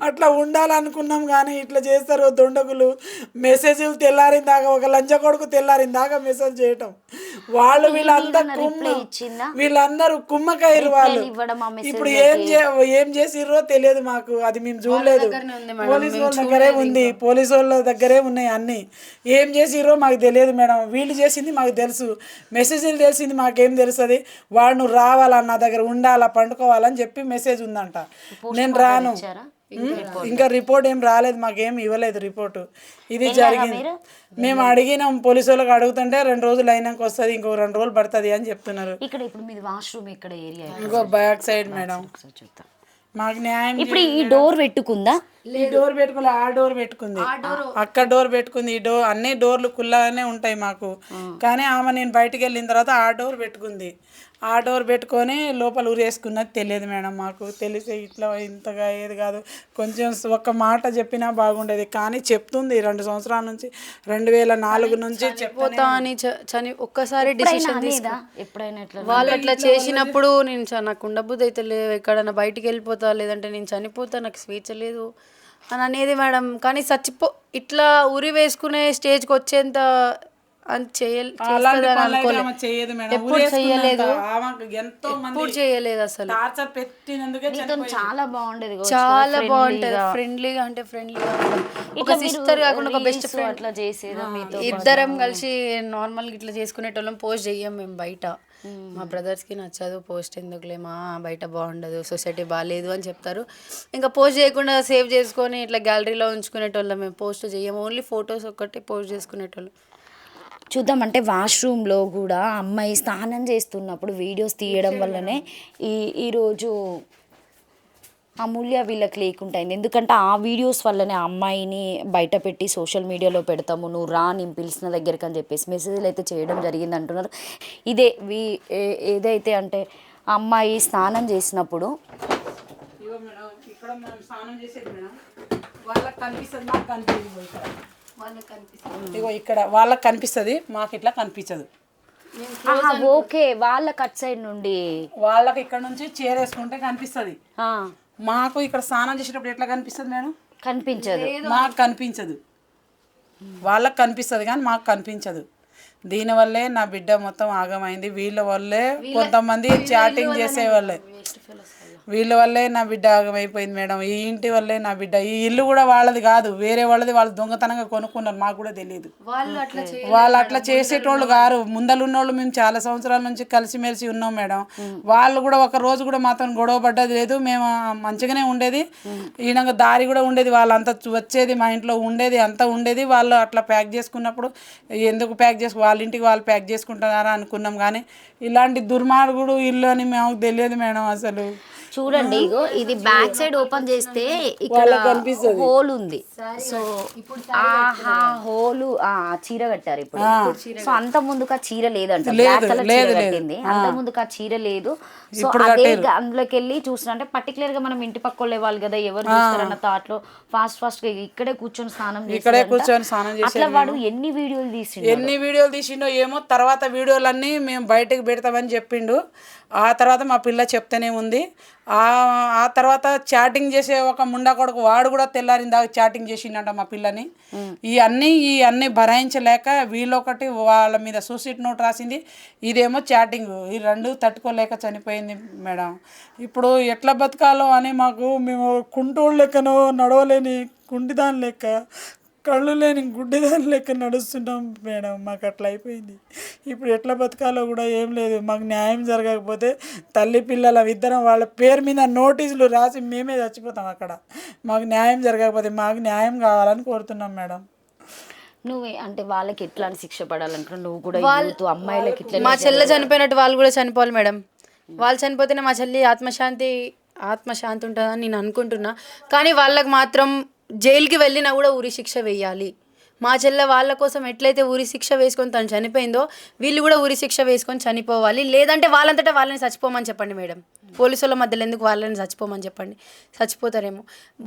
అట్లా ఉండాలనుకున్నాం కానీ ఇట్లా చేస్తారు దొండకులు. మెసేజ్లు తెల్లారిన దాకా, ఒక లంచ కొడుకు తెల్లారిన దాకా మెసేజ్ చేయటం. వాళ్ళు వీళ్ళందరూ కుమ్మకయ్యారు. వాళ్ళు ఇప్పుడు ఏం చేసిర్రో తెలియదు మాకు, అది మేము చూడలేదు. పోలీసు వాళ్ళ దగ్గరే ఉంది, పోలీసు వాళ్ళ దగ్గరే ఉన్నాయి అన్ని. ఏం చేసిర్రో మాకు తెలియదు మేడం. వీళ్ళు చేసింది మాకు తెలుసు, మెసేజ్లు తెలిసింది మాకేం తెలుస్తుంది. వాడు నువ్వు రావాలా, నా దగ్గర ఉండాలా, పండుకోవాలని చెప్పి మెసేజ్ ఉందంట. నేను రాను, ఇంకా రిపోర్ట్ ఏం రాలేదు, మాకేం ఇవ్వలేదు రిపోర్టు. ఇది జరిగింది. మేము అడిగినాం, పోలీసు వాళ్ళకి అడుగుతుంటే 2 రోజులు అయినాక వస్తుంది, ఇంకో 2 రోజులు పడుతుంది అని చెప్తున్నారు. ఇక్కడ ఇప్పుడు మీది వాష్రూమ్ ఇక్కడ ఏరియా ఇంకో బ్యాక్ సైడ్ మేడం. మాకు న్యాయం. ఇప్పుడు ఈ డోర్ పెట్టుకుందా? ఈ డోర్ పెట్టుకోలే, ఆ డోర్ పెట్టుకుంది, అక్కడ డోర్ పెట్టుకుంది. ఈ డోర్ అన్ని డోర్లు కుల్లానే ఉంటాయి మాకు. కానీ ఆమె నేను బయటికి వెళ్ళిన తర్వాత ఆ డోర్ పెట్టుకుంది. ఆ డోర్ పెట్టుకొని లోపల ఊరేసుకున్నది తెలియదు మేడం. మాకు తెలిసే ఇట్లా ఇంతగా ఏది కాదు, కొంచెం ఒక్క మాట చెప్పినా బాగుండేది. కానీ చెప్తుంది 2 సంవత్సరాల నుంచి, 2004 నుంచి చెప్తా అని ఒక్కసారి డిసిషన్ వాళ్ళు అట్లా చేసినప్పుడు నేను నాకు ఉండబుద్ధి అయితే లేదు, ఎక్కడన్నా బయటికి వెళ్ళిపోతా, లేదంటే నేను చనిపోతా, నాకు స్వేచ్ఛ లేదు అని అనేది మేడం. కానీ ఇట్లా ఉరి వేసుకునే స్టేజ్కి వచ్చేంత చేయలేదు అసలు. చాలా బాగుండేది, చాలా బాగుంటది, ఫ్రెండ్లీగా అంటే ఫ్రెండ్లీగా, ఒక సిస్టర్ కాకుండా ఒక బెస్ట్ ఫ్రెండ్ అట్లా చేసేదా మీతో? ఇద్దరం కలిసి నార్మల్గా ఇట్లా చేసుకునేటోళ్ళం. పోస్ట్ చెయ్యం మేము బయట, మా బ్రదర్స్కి నచ్చదు పోస్ట్, ఎందుకులే మా బయట బాగుండదు, సొసైటీ బాగాలేదు అని చెప్తారు. ఇంకా పోస్ట్ చేయకుండా సేవ్ చేసుకొని ఇట్లా గ్యాలరీలో ఉంచుకునేటోళ్ళం. మేము పోస్ట్ చెయ్యం, ఓన్లీ ఫొటోస్ ఒక్కటే పోస్ట్ చేసుకునేటోళ్ళం. చూద్దామంటే వాష్రూమ్లో కూడా అమ్మాయి స్నానం చేస్తున్నప్పుడు వీడియోస్ తీయడం వల్లనే ఈరోజు అమూల్య వీళ్ళకి లేకుండా అయింది. ఎందుకంటే ఆ వీడియోస్ వల్లనే అమ్మాయిని బయట పెట్టి సోషల్ మీడియాలో పెడతాము, నువ్వు రా నేను పిలిచిన దగ్గరికి అని చెప్పేసి మెసేజ్లు అయితే చేయడం జరిగింది అంటున్నారు. ఇదే ఏదైతే అంటే అమ్మాయి స్నానం చేసినప్పుడు ఇగో ఇక్కడ వాళ్ళకి కనిపిస్తుంది, మాకు ఇట్లా కనిపించదు. ఓకే, వాళ్ళ కట్ సైడ్ నుండి వాళ్ళకి ఇక్కడ నుంచి చైర్ వేసుకుంటే కనిపిస్తుంది, మాకు ఇక్కడ స్నానం చేసేటప్పుడు ఎట్లా కనిపిస్తుంది మేడం? కనిపించదు, మాకు కనిపించదు. వాళ్ళకి కనిపిస్తుంది కానీ మాకు కనిపించదు. దీనివల్లే నా బిడ్డ మొత్తం ఆగమైంది. వీళ్ళ వల్లే కొంతమంది చాటింగ్ చేసేవాళ్ళే, వీళ్ళ వల్లే నా బిడ్డ ఆగమైపోయింది మేడం. ఈ ఇంటి వల్లే నా బిడ్డ, ఈ ఇల్లు కూడా వాళ్ళది కాదు, వేరే వాళ్ళది. వాళ్ళు దొంగతనంగా కొనుక్కున్నారు, మాకు కూడా తెలియదు. వాళ్ళు అట్లా చేసేటోళ్ళు గారు. ముందలున్నోళ్ళు మేము చాలా సంవత్సరాల నుంచి కలిసిమెలిసి ఉన్నాం మేడం. వాళ్ళు కూడా ఒక రోజు కూడా మాతో గొడవ పడ్డది లేదు, మేము మంచిగానే ఉండేది. ఈయన దారి కూడా ఉండేది, వాళ్ళంతా వచ్చేది మా ఇంట్లో ఉండేది, అంతా ఉండేది. వాళ్ళు అట్లా ప్యాక్ చేసుకున్నప్పుడు ఎందుకు ప్యాక్ వాళ్ళ ఇంటికి వాళ్ళు ప్యాక్ చేసుకుంటున్నారా అనుకున్నాం. కానీ ఇలాంటి దుర్మార్గుడు ఇల్లు అని మాకు తెలియదు మేడం అసలు. చూడండి ఇగో ఇది బ్యాక్ సైడ్ ఓపెన్ చేస్తే ఇక్కడ హోల్ ఉంది. సో ఆహా హోలు చీర కట్టారు ఇప్పుడు. సో అంత ముందుకు ఆ చీర లేదంట, బ్లాక్ కలర్ చీర కట్టింది. అంత ముందుకు ఆ చీర లేదు. సో అదే అందులోకి వెళ్ళి చూస్తున్నా పర్టికులర్ గా మనం ఇంటి పక్క వాళ్ళు కదా ఎవరు చూస్తారన్న థాట్ లో ఫాస్ట్ గా ఇక్కడే కూర్చొని స్నానం చేసి అట్లా వాడు ఎన్ని వీడియోలు తీసిండో ఏమో. తర్వాత వీడియోలన్నీ మేము బయటకు పెడతామని చెప్పిండు. ఆ తర్వాత మా పిల్ల చెప్తూనే ఉంది. ఆ తర్వాత చాటింగ్ చేసే ఒక ముండా కొడుకు వాడు కూడా తెల్లారిందాక చాటింగ్ చేసిండంట మా పిల్లని. ఇవన్నీ భరాయించలేక వీళ్ళొకటి వాళ్ళ మీద సూసైడ్ నోట్ రాసింది, ఇదేమో చాటింగ్. ఈ రెండు తట్టుకోలేక చనిపోయింది మేడం. ఇప్పుడు ఎట్లా బతకాలో అని మేము కుంటోళ్ళు లెక్కనో నడవలేని కుంటిదాని లెక్క కళ్ళు లేని గుడ్డిదాని లెక్క నడుస్తున్నాం మేడం. మాకు అట్లా అయిపోయింది. ఇప్పుడు ఎట్లా బతకాలో కూడా ఏం లేదు. మాకు న్యాయం జరగకపోతే తల్లి పిల్లల ఇద్దరం వాళ్ళ పేరు మీద నోటీసులు రాసి మేమే చచ్చిపోతాం అక్కడ. మాకు న్యాయం జరగకపోతే మాకు న్యాయం కావాలని కోరుతున్నాం మేడం. నువ్వే అంటే వాళ్ళకి ఎట్లా శిక్ష పడాలనుకున్నా నువ్వు కూడా అమ్మాయిలకి ఇట్లా మా చెల్లె చనిపోయినట్టు వాళ్ళు కూడా చనిపోవాలి మేడం. వాళ్ళు చనిపోతేనే మా చెల్లి ఆత్మశాంతి ఉంటుందని నేను అనుకుంటున్నా. కానీ వాళ్ళకి మాత్రం జైలుకి వెళ్ళినా కూడా ఉరి శిక్ష వేయాలి. మా చెల్లె వాళ్ళ కోసం ఎట్లయితే ఉరి శిక్ష వేసుకొని తను చనిపోయిందో వీళ్ళు కూడా ఉరి శిక్ష వేసుకొని చనిపోవాలి. లేదంటే వాళ్ళంతటా వాళ్ళని చచ్చిపోమని చెప్పండి మేడం. పోలీసుల మధ్యలో ఎందుకు వాళ్ళని చచ్చిపోమని చెప్పండి, చచ్చిపోతారేమో.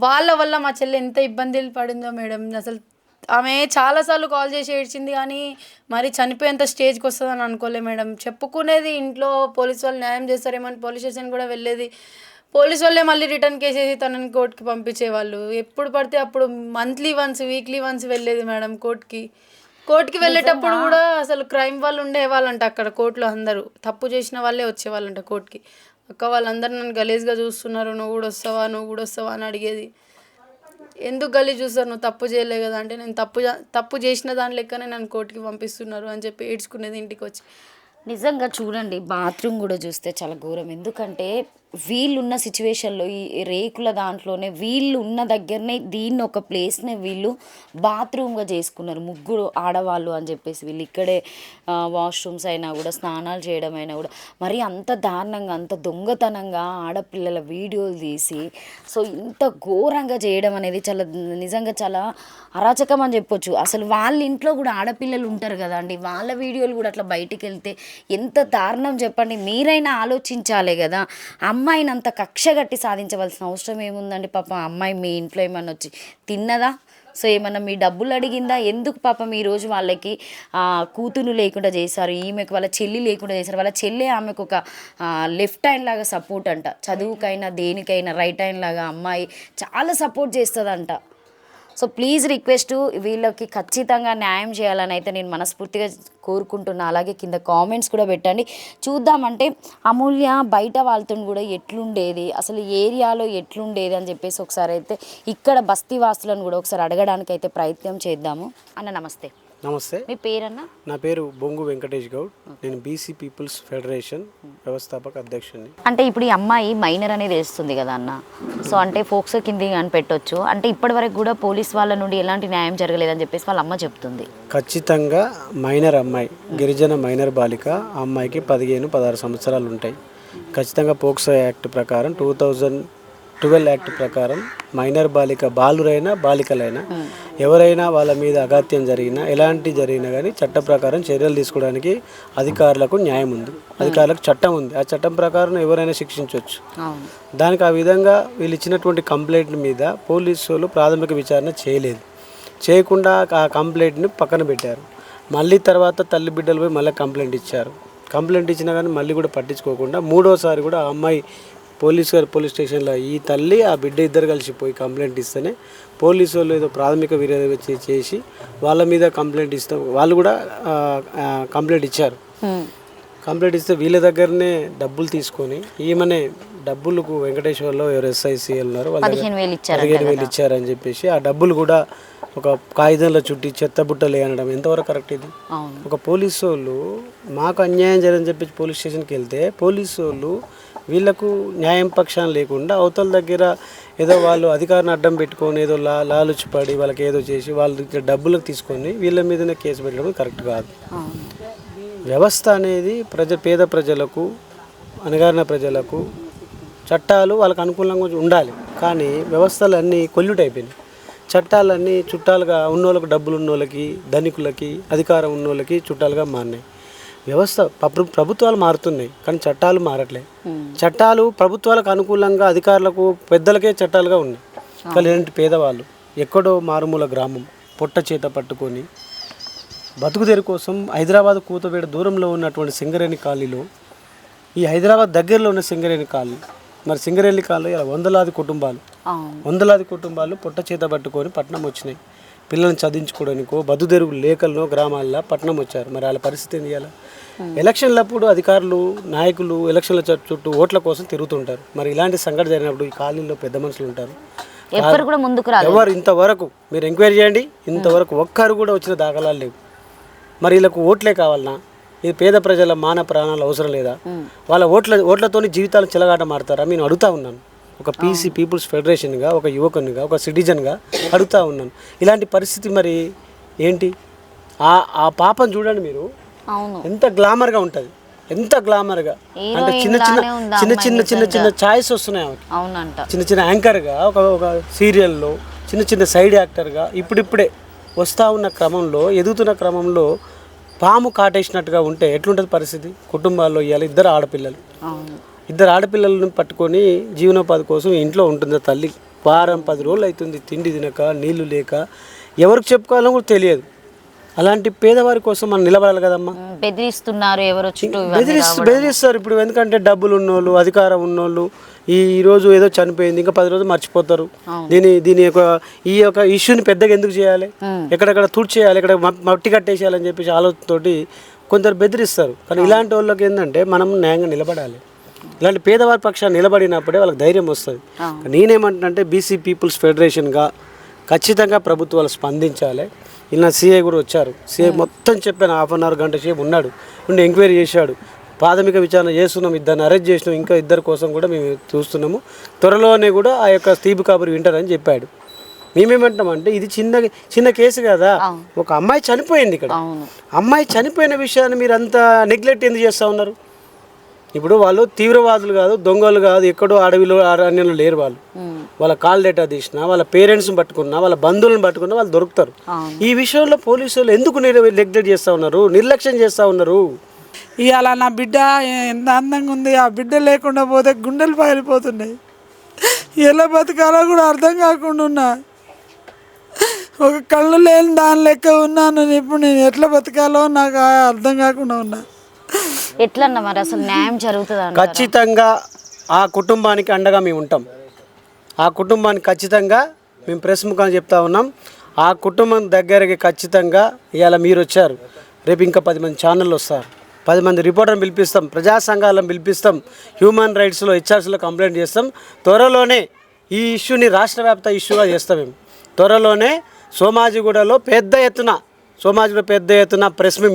వాళ్ళ వల్ల మా చెల్లె ఎంత ఇబ్బందులు పడిందో మేడం. అసలు ఆమె చాలాసార్లు కాల్ చేసి ఏడ్చింది కానీ మరి చనిపోయేంత స్టేజ్కి వస్తుందని అనుకోలే మేడం. చెప్పుకునేది ఇంట్లో పోలీసు వాళ్ళు న్యాయం చేస్తారేమో అని పోలీస్ స్టేషన్ కూడా వెళ్ళేది. పోలీసు వాళ్ళే మళ్ళీ రిటర్న్ కేసు వేసి తనని కోర్టుకి పంపించేవాళ్ళు. ఎప్పుడు పడితే అప్పుడు మంత్లీ వన్స్ వీక్లీ వన్స్ వెళ్ళేది మేడం కోర్టుకి వెళ్ళేటప్పుడు కూడా అసలు క్రైమ్ వాళ్ళు ఉండేవాళ్ళంట అక్కడ కోర్టులో. అందరూ తప్పు చేసిన వాళ్ళే వచ్చేవాళ్ళంట కోర్టుకి. అక్క వాళ్ళందరూ నన్ను గలీజ్గా చూస్తున్నారు, నువ్వు కూడా వస్తావా అని అడిగేది. ఎందుకు గలీజ్ చూస్తారు, నువ్వు తప్పు చేయలే కదా అంటే నేను తప్పు చేసిన దాని లెక్కనే నన్ను కోర్టుకి పంపిస్తున్నారు అని చెప్పి ఏడ్చుకునేది ఇంటికి వచ్చి. నిజంగా చూడండి బాత్రూమ్ కూడా చూస్తే చాలా ఘోరం. ఎందుకంటే వీళ్ళున్న సిచ్యువేషన్లో ఈ రేకుల దాంట్లోనే వీళ్ళు ఉన్న దగ్గరనే దీన్ని ఒక ప్లేస్నే వీళ్ళు బాత్రూమ్గా చేసుకున్నారు. ముగ్గురు ఆడవాళ్ళు అని చెప్పేసి వీళ్ళు ఇక్కడే వాష్రూమ్స్ అయినా కూడా స్నానాలు చేయడం అయినా కూడా మరి అంత దారుణంగా అంత దొంగతనంగా ఆడపిల్లల వీడియోలు తీసి సో ఇంత ఘోరంగా చేయడం అనేది చాలా నిజంగా చాలా అరాచకం అని చెప్పొచ్చు. అసలు వాళ్ళ ఇంట్లో కూడా ఆడపిల్లలు ఉంటారు కదా అండి, వాళ్ళ వీడియోలు కూడా అట్లా బయటికి వెళ్తే ఎంత దారుణం చెప్పండి. మీరైనా ఆలోచించాలే కదా. అమ్మాయిని అంత కక్ష కట్టి సాధించవలసిన అవసరం ఏముందండి? పాపం అమ్మాయి మీ ఇంట్లో ఏమన్నా వచ్చి తిన్నదా? సో ఏమన్నా మీ డబ్బులు అడిగిందా? ఎందుకు పాపం ఈరోజు వాళ్ళకి కూతురు లేకుండా చేశారు, ఈమెకు వాళ్ళ చెల్లి లేకుండా చేశారు. వాళ్ళ చెల్లి ఆమెకు ఒక లెఫ్ట్ హ్యాండ్ లాగా సపోర్ట్ అంట, చదువుకైనా దేనికైనా రైట్ హ్యాండ్ లాగా అమ్మాయి చాలా సపోర్ట్ చేస్తుందంట. సో ప్లీజ్ రిక్వెస్ట్ వీళ్ళకి ఖచ్చితంగా న్యాయం చేయాలని అయితే నేను మనస్ఫూర్తిగా కోరుకుంటున్నా. అలాగే కింద కామెంట్స్ కూడా పెట్టండి చూద్దామంటే అమూల్య బయట వాళ్ళతో కూడా ఎట్లుండేది, అసలు ఏరియాలో ఎట్లుండేది అని చెప్పేసి ఒకసారి అయితే ఇక్కడ బస్తీ వాసులను కూడా ఒకసారి అడగడానికి అయితే ప్రయత్నం చేద్దాము. అన్న నమస్తే. నమస్తే. మీ పేరన్నా? నా పేరు బొంగు వెంకటేష్ గౌడ్. నేను బీసీ పీపుల్స్ ఫెడరేషన్ వ్యవస్థాపక అధ్యక్షుడిని. అంటే ఇప్పుడు ఈ అమ్మాయి మైనర్ అనేది వేస్తుంది కదా అన్న, సో అంటే ఫోక్సో కింది అని పెట్టొచ్చు అంటే ఇప్పటి వరకు కూడా పోలీస్ వాళ్ళ నుండి ఎలాంటి న్యాయం జరగలేదని చెప్పేసి వాళ్ళ అమ్మ చెప్తుంది. ఖచ్చితంగా మైనర్ అమ్మాయి, గిరిజన మైనర్ బాలిక, ఆ అమ్మాయికి 15-16 సంవత్సరాలు ఉంటాయి. ఖచ్చితంగా పోక్సో యాక్ట్ ప్రకారం 2012 యాక్ట్ ప్రకారం మైనర్ బాలురైనా బాలికలైనా ఎవరైనా వాళ్ళ మీద అఘాత్యం జరిగినా ఎలాంటి జరిగినా కానీ చట్ట ప్రకారం చర్యలు తీసుకోవడానికి అధికారులకు న్యాయం ఉంది, అధికారులకు చట్టం ఉంది. ఆ చట్టం ప్రకారం ఎవరైనా శిక్షించవచ్చు. దానికి ఆ విధంగా వీళ్ళు ఇచ్చినటువంటి కంప్లైంట్ మీద పోలీసులు ప్రాథమిక విచారణ చేయకుండా ఆ కంప్లైంట్ని పక్కన పెట్టారు. మళ్ళీ తర్వాత తల్లి బిడ్డలు పోయి మళ్ళీ కంప్లైంట్ ఇచ్చారు. కంప్లైంట్ ఇచ్చినా కానీ మళ్ళీ కూడా పట్టించుకోకుండా మూడోసారి కూడా ఆ అమ్మాయి పోలీస్ స్టేషన్లో ఈ తల్లి ఆ బిడ్డ ఇద్దరు కలిసిపోయి కంప్లైంట్ ఇస్తేనే పోలీసు వాళ్ళు ఏదో ప్రాథమిక విచారణ చేసి వాళ్ళ మీద కంప్లైంట్ ఇస్తాం. వాళ్ళు కూడా కంప్లైంట్ ఇచ్చారు. కంప్లైంట్ ఇస్తే వీళ్ళ దగ్గరనే డబ్బులు తీసుకొని ఈమెనే డబ్బులకు వెంకటేశ్వర్లో ఎవరు ఎస్ఐసి ఉన్నారు వాళ్ళు 15,000 ఇచ్చారని చెప్పేసి ఆ డబ్బులు కూడా ఒక కాగితంలో చుట్టి చెత్తబుట్టలే అనడం ఎంతవరకు కరెక్ట్ ఇది? ఒక పోలీసు వాళ్ళు మాకు అన్యాయం జరిగిందని చెప్పి పోలీస్ స్టేషన్కి వెళ్తే పోలీసు వాళ్ళు వీళ్ళకు న్యాయం పక్షాన్ని లేకుండా అవతల దగ్గర ఏదో వాళ్ళు అధికారాన్ని అడ్డం పెట్టుకొని ఏదో లాలుచిపడి వాళ్ళకి ఏదో చేసి వాళ్ళు డబ్బులకు తీసుకొని వీళ్ళ మీదనే కేసు పెట్టడం కరెక్ట్ కాదు. వ్యవస్థ అనేది పేద ప్రజలకు, అణగారిన ప్రజలకు చట్టాలు వాళ్ళకి అనుకూలంగా ఉండాలి, కానీ వ్యవస్థలన్నీ కొల్యూట్ అయిపోయినాయి. చట్టాలన్నీ చుట్టాలుగా ఉన్నోళ్ళకి, డబ్బులు ఉన్నోళ్ళకి, ధనికులకి, అధికారం ఉన్నోళ్ళకి చుట్టాలుగా మారినాయి. వ్యవస్థ ప్రభుత్వాలు మారుతున్నాయి కానీ చట్టాలు మారట్లేదు. చట్టాలు ప్రభుత్వాలకు అనుకూలంగా అధికారులకు, పెద్దలకే చట్టాలుగా ఉన్నాయి. కానీ ఇలాంటి పేదవాళ్ళు ఎక్కడో మారుమూల గ్రామం పొట్ట చేత పట్టుకొని బతుకుదెరు కోసం హైదరాబాద్ కూతవేడ దూరంలో ఉన్నటువంటి సింగరేణి కాలనీలో, ఈ హైదరాబాద్ దగ్గరలో ఉన్న సింగరేణి కాలనీ, మరి సింగరేణి కాలనీ ఇలా వందలాది కుటుంబాలు పొట్ట చేత పట్టుకొని పట్టణం వచ్చినాయి. పిల్లల్ని చదివించుకోవడానికో బతుదెరుగు లేకల్లో గ్రామాల్లో పట్టణం వచ్చారు. మరి వాళ్ళ పరిస్థితి ఏం చేయాలి? ఎలక్షన్లప్పుడు అధికారులు, నాయకులు ఎలక్షన్ల చుట్టూ ఓట్ల కోసం తిరుగుతుంటారు. మరి ఇలాంటి సంఘటన జరిగినప్పుడు ఈ కాలనీలో పెద్ద మనుషులు ఉంటారు, ఎవరు కూడా ముందుకు రాలేదు. ఎవరు ఇంతవరకు మీరు ఎంక్వైరీ చేయండి, ఇంతవరకు ఒక్కరు కూడా వచ్చిన దాఖలాలు లేవు. మరి వీళ్ళకు ఓట్లే కావాలన్నా? ఈ పేద ప్రజల మాన ప్రాణాలు అవసరం లేదా? వాళ్ళ ఓట్లతోని జీవితాలు చెలగాట మారుతారా? నేను అడుగుతా ఉన్నాను. ఒక పీపుల్స్ ఫెడరేషన్గా, ఒక యువకునిగా, ఒక సిటిజన్గా అడుగుతా ఉన్నాను. ఇలాంటి పరిస్థితి మరి ఏంటి? ఆ పాపం చూడండి మీరు, ఎంత గ్లామర్గా ఉంటుంది, ఎంత గ్లామర్గా అంటే చిన్న ఛాయిస్ వస్తున్నాయి ఆమెకి. చిన్న యాంకర్గా, ఒక సీరియల్లో చిన్న సైడ్ యాక్టర్గా ఇప్పుడిప్పుడే వస్తూ ఉన్న క్రమంలో, ఎదుగుతున్న క్రమంలో పాము కాటేసినట్టుగా ఉంటే ఎట్లుంటుంది పరిస్థితి? కుటుంబాల్లో ఇవాళ ఇద్దరు ఆడపిల్లలను పట్టుకొని జీవనోపాధి కోసం ఇంట్లో ఉంటుంది తల్లి. వారం 10 రోజులు అవుతుంది తిండి తినక, నీళ్లు లేక, ఎవరికి చెప్పుకోవాలని కూడా తెలియదు. అలాంటి పేదవారి కోసం మనం నిలబడాలి కదమ్మా. బెదిరిస్తున్నారు ఎవరు, బెదిరిస్తారు ఇప్పుడు. ఎందుకంటే డబ్బులు ఉన్నోళ్ళు, అధికారం ఉన్నోళ్ళు ఈరోజు ఏదో చనిపోయింది, ఇంకా 10 రోజులు మర్చిపోతారు. ఈ యొక్క ఇష్యూని పెద్దగా ఎందుకు చేయాలి, ఎక్కడెక్కడ తుడిచేయాలి, ఇక్కడ మట్టి కట్టేసేయాలని చెప్పేసి ఆలోచనతోటి కొందరు బెదిరిస్తారు. కానీ ఇలాంటి వాళ్ళకి ఏంటంటే మనం న్యాయంగా నిలబడాలి. ఇలాంటి పేదవారి పక్షాన్ని నిలబడినప్పుడే వాళ్ళకి ధైర్యం వస్తుంది. నేనేమంటున్నానంటే బీసీ పీపుల్స్ ఫెడరేషన్గా ఖచ్చితంగా ప్రభుత్వాలు స్పందించాలి. ఇలా సీఐ కూడా వచ్చారు. సీఐ మొత్తం చెప్పాను, 1/2 hour గంట సేపు ఉండి ఎంక్వైరీ చేశాడు. ప్రాథమిక విచారణ చేస్తున్నాం, 2 అరెస్ట్ చేసినాం, ఇంకా 2 కోసం కూడా మేము చూస్తున్నాము. త్వరలోనే కూడా ఆ యొక్క తీపి కబురు వింటారని చెప్పాడు. మేమేమంటామంటే ఇది చిన్న కేసు కదా, ఒక అమ్మాయి చనిపోయింది. ఇక్కడ అమ్మాయి చనిపోయిన విషయాన్ని మీరు అంత నెగ్లెక్ట్ ఎందుకు చేస్తూ ఉన్నారు? ఇప్పుడు వాళ్ళు తీవ్రవాదులు కాదు, దొంగలు కాదు, ఎక్కడో అడవిలో అరణ్యంలో లేరు. వాళ్ళ కాల్ డేటా తీసినా, వాళ్ళ పేరెంట్స్ని పట్టుకున్నా, వాళ్ళ బంధువులను పట్టుకున్నా వాళ్ళు దొరుకుతారు. ఈ విషయంలో పోలీసులు ఎందుకు నెగ్లెక్ట్ చేస్తూ ఉన్నారు, నిర్లక్ష్యం చేస్తూ ఉన్నారు? ఇవాళ నా బిడ్డ ఎంత అందంగా ఉంది, ఆ బిడ్డ లేకుండా పోతే గుండెలు పగిలిపోతున్నాయి. ఎలా బతకాలో కూడా అర్థం కాకుండా ఉన్నా, ఒక కళ్ళు లేని దాని లెక్క ఉన్నాను. ఇప్పుడు నేను ఎట్లా బతకాలో నాకు అర్థం కాకుండా ఉన్నా. ఎట్లన్నా మరి అసలు న్యాయం జరుగుతుందా? ఖచ్చితంగా ఆ కుటుంబానికి అండగా మేము ఉంటాం. ఆ కుటుంబానికి ఖచ్చితంగా మేము ప్రెస్ ముఖాన్ని చెప్తా ఉన్నాం. ఆ కుటుంబం దగ్గరికి ఖచ్చితంగా ఇవాళ మీరు వచ్చారు, రేపు ఇంకా 10 మంది ఛానళ్ళు వస్తారు, 10 మంది రిపోర్టర్ని పిలిపిస్తాం, ప్రజా సంఘాలను పిలిపిస్తాం, హ్యూమన్ రైట్స్లో హెచ్ఆర్సీలో కంప్లైంట్ చేస్తాం. త్వరలోనే ఈ ఇష్యూని రాష్ట్ర వ్యాప్త ఇష్యూగా చేస్తాం. మేము త్వరలోనే సోమాజిగూడలో పెద్ద ఎత్తున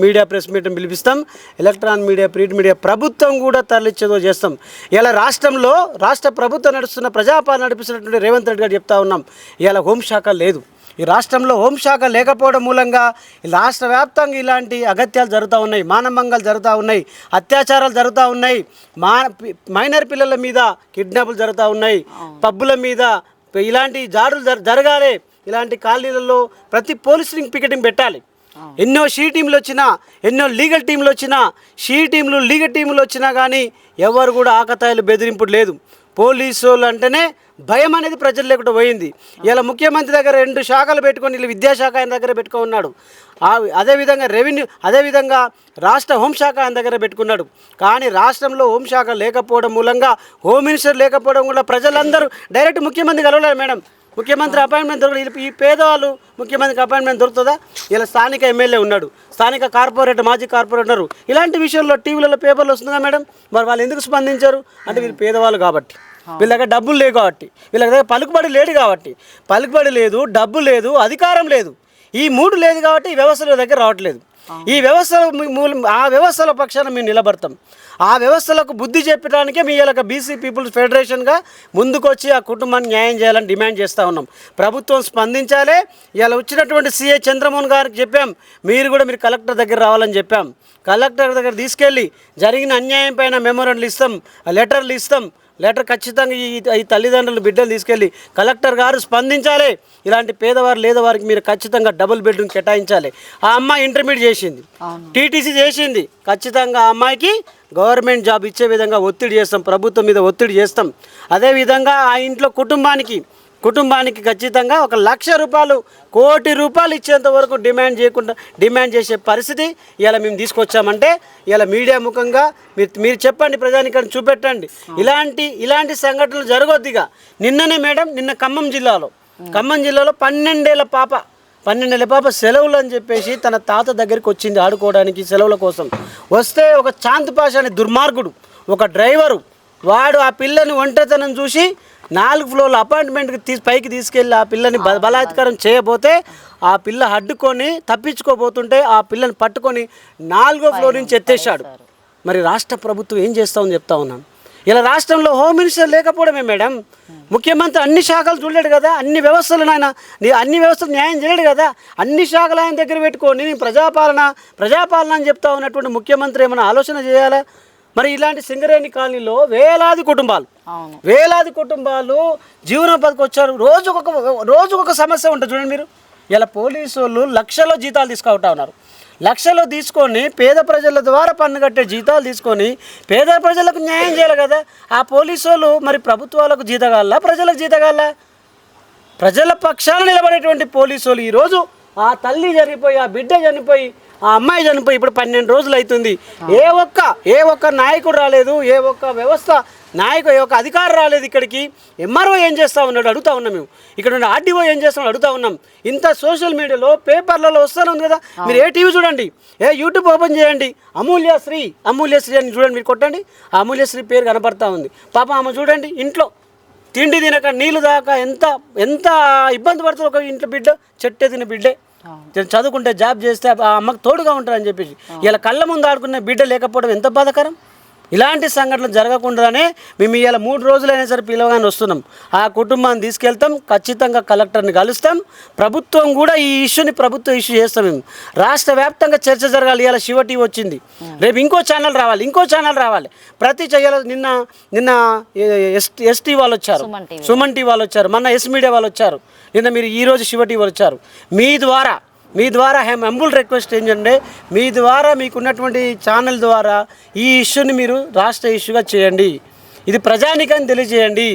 మీడియా ప్రెస్ మీట్ని పిలిపిస్తాం. ఎలక్ట్రానిక్ మీడియా, ప్రింట్ మీడియా ప్రభుత్వం కూడా తరలిచ్చేదో చేస్తాం. ఇలా రాష్ట్ర ప్రభుత్వం నడుస్తున్న ప్రజాపాలన నడిపిస్తున్నటువంటి రేవంత్ రెడ్డి గారు చెప్తా ఉన్నాం, ఇలా హోంశాఖ లేదు. ఈ రాష్ట్రంలో హోంశాఖ లేకపోవడం మూలంగా రాష్ట్ర వ్యాప్తంగా ఇలాంటి అగత్యాలు జరుగుతూ ఉన్నాయి, మానభంగాలు జరుగుతూ ఉన్నాయి, అత్యాచారాలు జరుగుతూ ఉన్నాయి, మైనర్ పిల్లల మీద కిడ్నాపులు జరుగుతూ ఉన్నాయి, పబ్బుల మీద ఇలాంటి జాడులు జరగాలి. ఇలాంటి కాలనీలలో ప్రతి పోలీసుని పికెటింగ్ పెట్టాలి. ఎన్నో షీ టీంలు వచ్చినా, ఎన్నో లీగల్ టీంలు వచ్చినా, లీగల్ టీంలు వచ్చినా కానీ ఎవరు కూడా ఆకతాయిలు బెదిరింపుడు లేదు. పోలీసు వాళ్ళు అంటేనే భయం అనేది ప్రజలు లేకుండా పోయింది. ఇలా ముఖ్యమంత్రి దగ్గర 2 శాఖలు పెట్టుకొని, ఇలా విద్యాశాఖ ఆయన దగ్గర పెట్టుకొని ఉన్నాడు, అదేవిధంగా రెవెన్యూ, అదేవిధంగా రాష్ట్ర హోంశాఖ ఆయన దగ్గర పెట్టుకున్నాడు. కానీ రాష్ట్రంలో హోంశాఖ లేకపోవడం మూలంగా, హోమ్ మినిస్టర్ లేకపోవడం కూడా ప్రజలందరూ డైరెక్ట్ ముఖ్యమంత్రి కలవలేదు. మేడం, ముఖ్యమంత్రి అపాయింట్మెంట్ దొరకదు. ఈ పేదవాళ్ళు ముఖ్యమంత్రికి అపాయింట్మెంట్ దొరుకుతుందా? ఇలా స్థానిక ఎమ్మెల్యే ఉన్నాడు, స్థానిక కార్పొరేటర్, మాజీ కార్పొరేటర్, ఇలాంటి విషయంలో టీవీలలో, పేపర్లు వస్తుందా మేడం? మరి వాళ్ళు ఎందుకు స్పందించారు అంటే వీళ్ళు పేదవాళ్ళు కాబట్టి, వీళ్ళ దగ్గర డబ్బులు లేవు కాబట్టి, వీళ్ళ దగ్గర పలుకుబడి లేదు, డబ్బు లేదు, అధికారం లేదు. ఈ 3 లేదు కాబట్టి ఈ వ్యవస్థల దగ్గర రావట్లేదు. ఈ వ్యవస్థల పక్షాన మేము నిలబడతాం. ఆ వ్యవస్థలకు బుద్ధి చెప్పడానికే మీ ఇలా బీసీ పీపుల్స్ ఫెడరేషన్గా ముందుకొచ్చి ఆ కుటుంబాన్ని న్యాయం చేయాలని డిమాండ్ చేస్తూ ఉన్నాం. ప్రభుత్వం స్పందించాలి. ఇలా వచ్చినటువంటి సీఐ చంద్రమోహన్ గారికి చెప్పాం, మీరు కలెక్టర్ దగ్గర రావాలని చెప్పాం. కలెక్టర్ దగ్గర తీసుకెళ్ళి జరిగిన అన్యాయం పైన మెమోరాండాలు ఇస్తాం, లెటర్లు ఇస్తాం. లెటర్ ఖచ్చితంగా ఈ తల్లిదండ్రులు బిడ్డలు తీసుకెళ్ళి కలెక్టర్ గారు స్పందించాలి. ఇలాంటి పేదవారు లేదవారికి మీరు ఖచ్చితంగా డబుల్ బెడ్రూమ్ కేటాయించాలి. ఆ అమ్మాయి ఇంటర్మీడియట్ చేసింది, టీటీసీ చేసింది. ఖచ్చితంగా ఆ అమ్మాయికి గవర్నమెంట్ జాబ్ ఇచ్చే విధంగా ఒత్తిడి చేస్తాం, ప్రభుత్వం మీద ఒత్తిడి చేస్తాం. అదేవిధంగా ఆ ఇంట్లో కుటుంబానికి ఖచ్చితంగా 1,00,000 రూపాయలు, 1,00,00,000 రూపాయలు ఇచ్చేంత వరకు డిమాండ్ చేసే పరిస్థితి ఇలా మేము తీసుకొచ్చామంటే ఇలా మీడియా ముఖంగా మీరు చెప్పండి, ప్రజానికని చూపెట్టండి. ఇలాంటి సంఘటనలు జరగొద్దిగా. నిన్న ఖమ్మం జిల్లాలో 12 ఏళ్ల పాప సెలవులు అని చెప్పేసి తన తాత దగ్గరికి వచ్చింది ఆడుకోవడానికి సెలవుల కోసం. వస్తే ఒక చాంద్ పాషా అనే దుర్మార్గుడు, ఒక డ్రైవరు, వాడు ఆ పిల్లని ఒంటరితనం చూసి 4 ఫ్లోర్ల అపార్ట్మెంట్కి పైకి తీసుకెళ్ళి ఆ పిల్లని బలాత్కారం చేయబోతే ఆ పిల్ల అడ్డుకొని తప్పించుకోబోతుంటే ఆ పిల్లని పట్టుకొని 4వ ఫ్లోర్ నుంచి ఎత్తేసాడు. మరి రాష్ట్ర ప్రభుత్వం ఏం చేస్తామని చెప్తా ఉన్నాను. ఇలా రాష్ట్రంలో హోమ్ మినిస్టర్ లేకపోవడమే మేడం. ముఖ్యమంత్రి అన్ని శాఖలు చూడలేడు కదా, అన్ని వ్యవస్థలు న్యాయం చేయలేడు కదా. అన్ని శాఖలు ఆయన దగ్గర పెట్టుకొని ప్రజాపాలన అని చెప్తా ఉన్నటువంటి ముఖ్యమంత్రి ఏమైనా ఆలోచన చేయాలా? మరి ఇలాంటి సింగరేణి కాలనీలో వేలాది కుటుంబాలు జీవనోపాధికి వచ్చారు. రోజుకొక సమస్య ఉంటుంది చూడండి మీరు. ఇలా పోలీసు వాళ్ళు లక్షల్లో జీతాలు తీసుకుంటా ఉన్నారు. లక్షలు తీసుకొని పేద ప్రజల ద్వారా పన్ను కట్టే జీతాలు తీసుకొని పేద ప్రజలకు న్యాయం చేయాలి కదా. ఆ పోలీసు వాళ్ళు మరి ప్రభుత్వాలకు జీతగాళ్ళ, ప్రజలకు జీతగాళ్ళ? ప్రజల పక్షాన నిలబడేటువంటి పోలీసు వాళ్ళు ఈరోజు ఆ తల్లి చనిపోయి, ఆ బిడ్డ చనిపోయి, ఆ అమ్మాయి చనిపోయి ఇప్పుడు 12 రోజులు అవుతుంది. ఏ ఒక్క నాయకుడు రాలేదు, ఏ ఒక్క వ్యవస్థ నాయకుడు, ఏ ఒక్క అధికారి రాలేదు ఇక్కడికి. ఎంఆర్ఓ ఏం చేస్తూ ఉన్నాడు అడుగుతా ఉన్నాం మేము. ఇక్కడ ఉన్న ఆర్డీఓ ఏం చేస్తామో అడుగుతా ఉన్నాం. ఇంత సోషల్ మీడియాలో పేపర్లలో వస్తూనే ఉంది కదా. మీరు ఏ టీవీ చూడండి, ఏ యూట్యూబ్ ఓపెన్ చేయండి, అమూల్యశ్రీ అని చూడండి, మీరు కొట్టండి, ఆ అమూల్యశ్రీ పేరు కనపడతా ఉంది. పాప ఆమె చూడండి, ఇంట్లో తిండి తినక నీళ్ళు దాకా ఎంత ఇబ్బంది పడుతుంది ఒక ఇంట్లో బిడ్డ, చెట్టే తిన బిడ్డే. చదువుకుంటే జాబ్ చేస్తే ఆ అమ్మకు తోడుగా ఉంటారని చెప్పేసి ఇలా కళ్ళ ముందు ఆడుకునే బిడ్డ లేకపోవడం ఎంత బాధాకరం. ఇలాంటి సంఘటనలు జరగకుండానే మేము ఇలా 3 రోజులైనా సరే పిలవగానే వస్తున్నాం. ఆ కుటుంబాన్ని తీసుకెళ్తాం, ఖచ్చితంగా కలెక్టర్ని కలుస్తాం. ప్రభుత్వం కూడా ఈ ఇష్యూని ఇష్యూ చేస్తాం. మేము రాష్ట్ర వ్యాప్తంగా చర్చ జరగాలి. ఇలా శివ టీవీ వచ్చింది, రేపు ఇంకో ఛానల్ రావాలి. ప్రతి చెయ్యాలి. నిన్న ఎస్టీ వాళ్ళు వచ్చారు, సుమన్ టీవీ వాళ్ళు వచ్చారు, మొన్న ఎస్ మీడియా వాళ్ళు వచ్చారు, నిన్న మీరు ఈరోజు శివ టీవీ వాళ్ళు వచ్చారు. మీ ద్వారా హంబుల్ రిక్వెస్ట్ ఏంటంటే మీ ద్వారా మీకున్నటువంటి ఛానల్ ద్వారా ఈ ఇష్యూని మీరు రాష్ట్ర ఇష్యూగా చేయండి. ఇది ప్రజానికని తెలియజేయండి.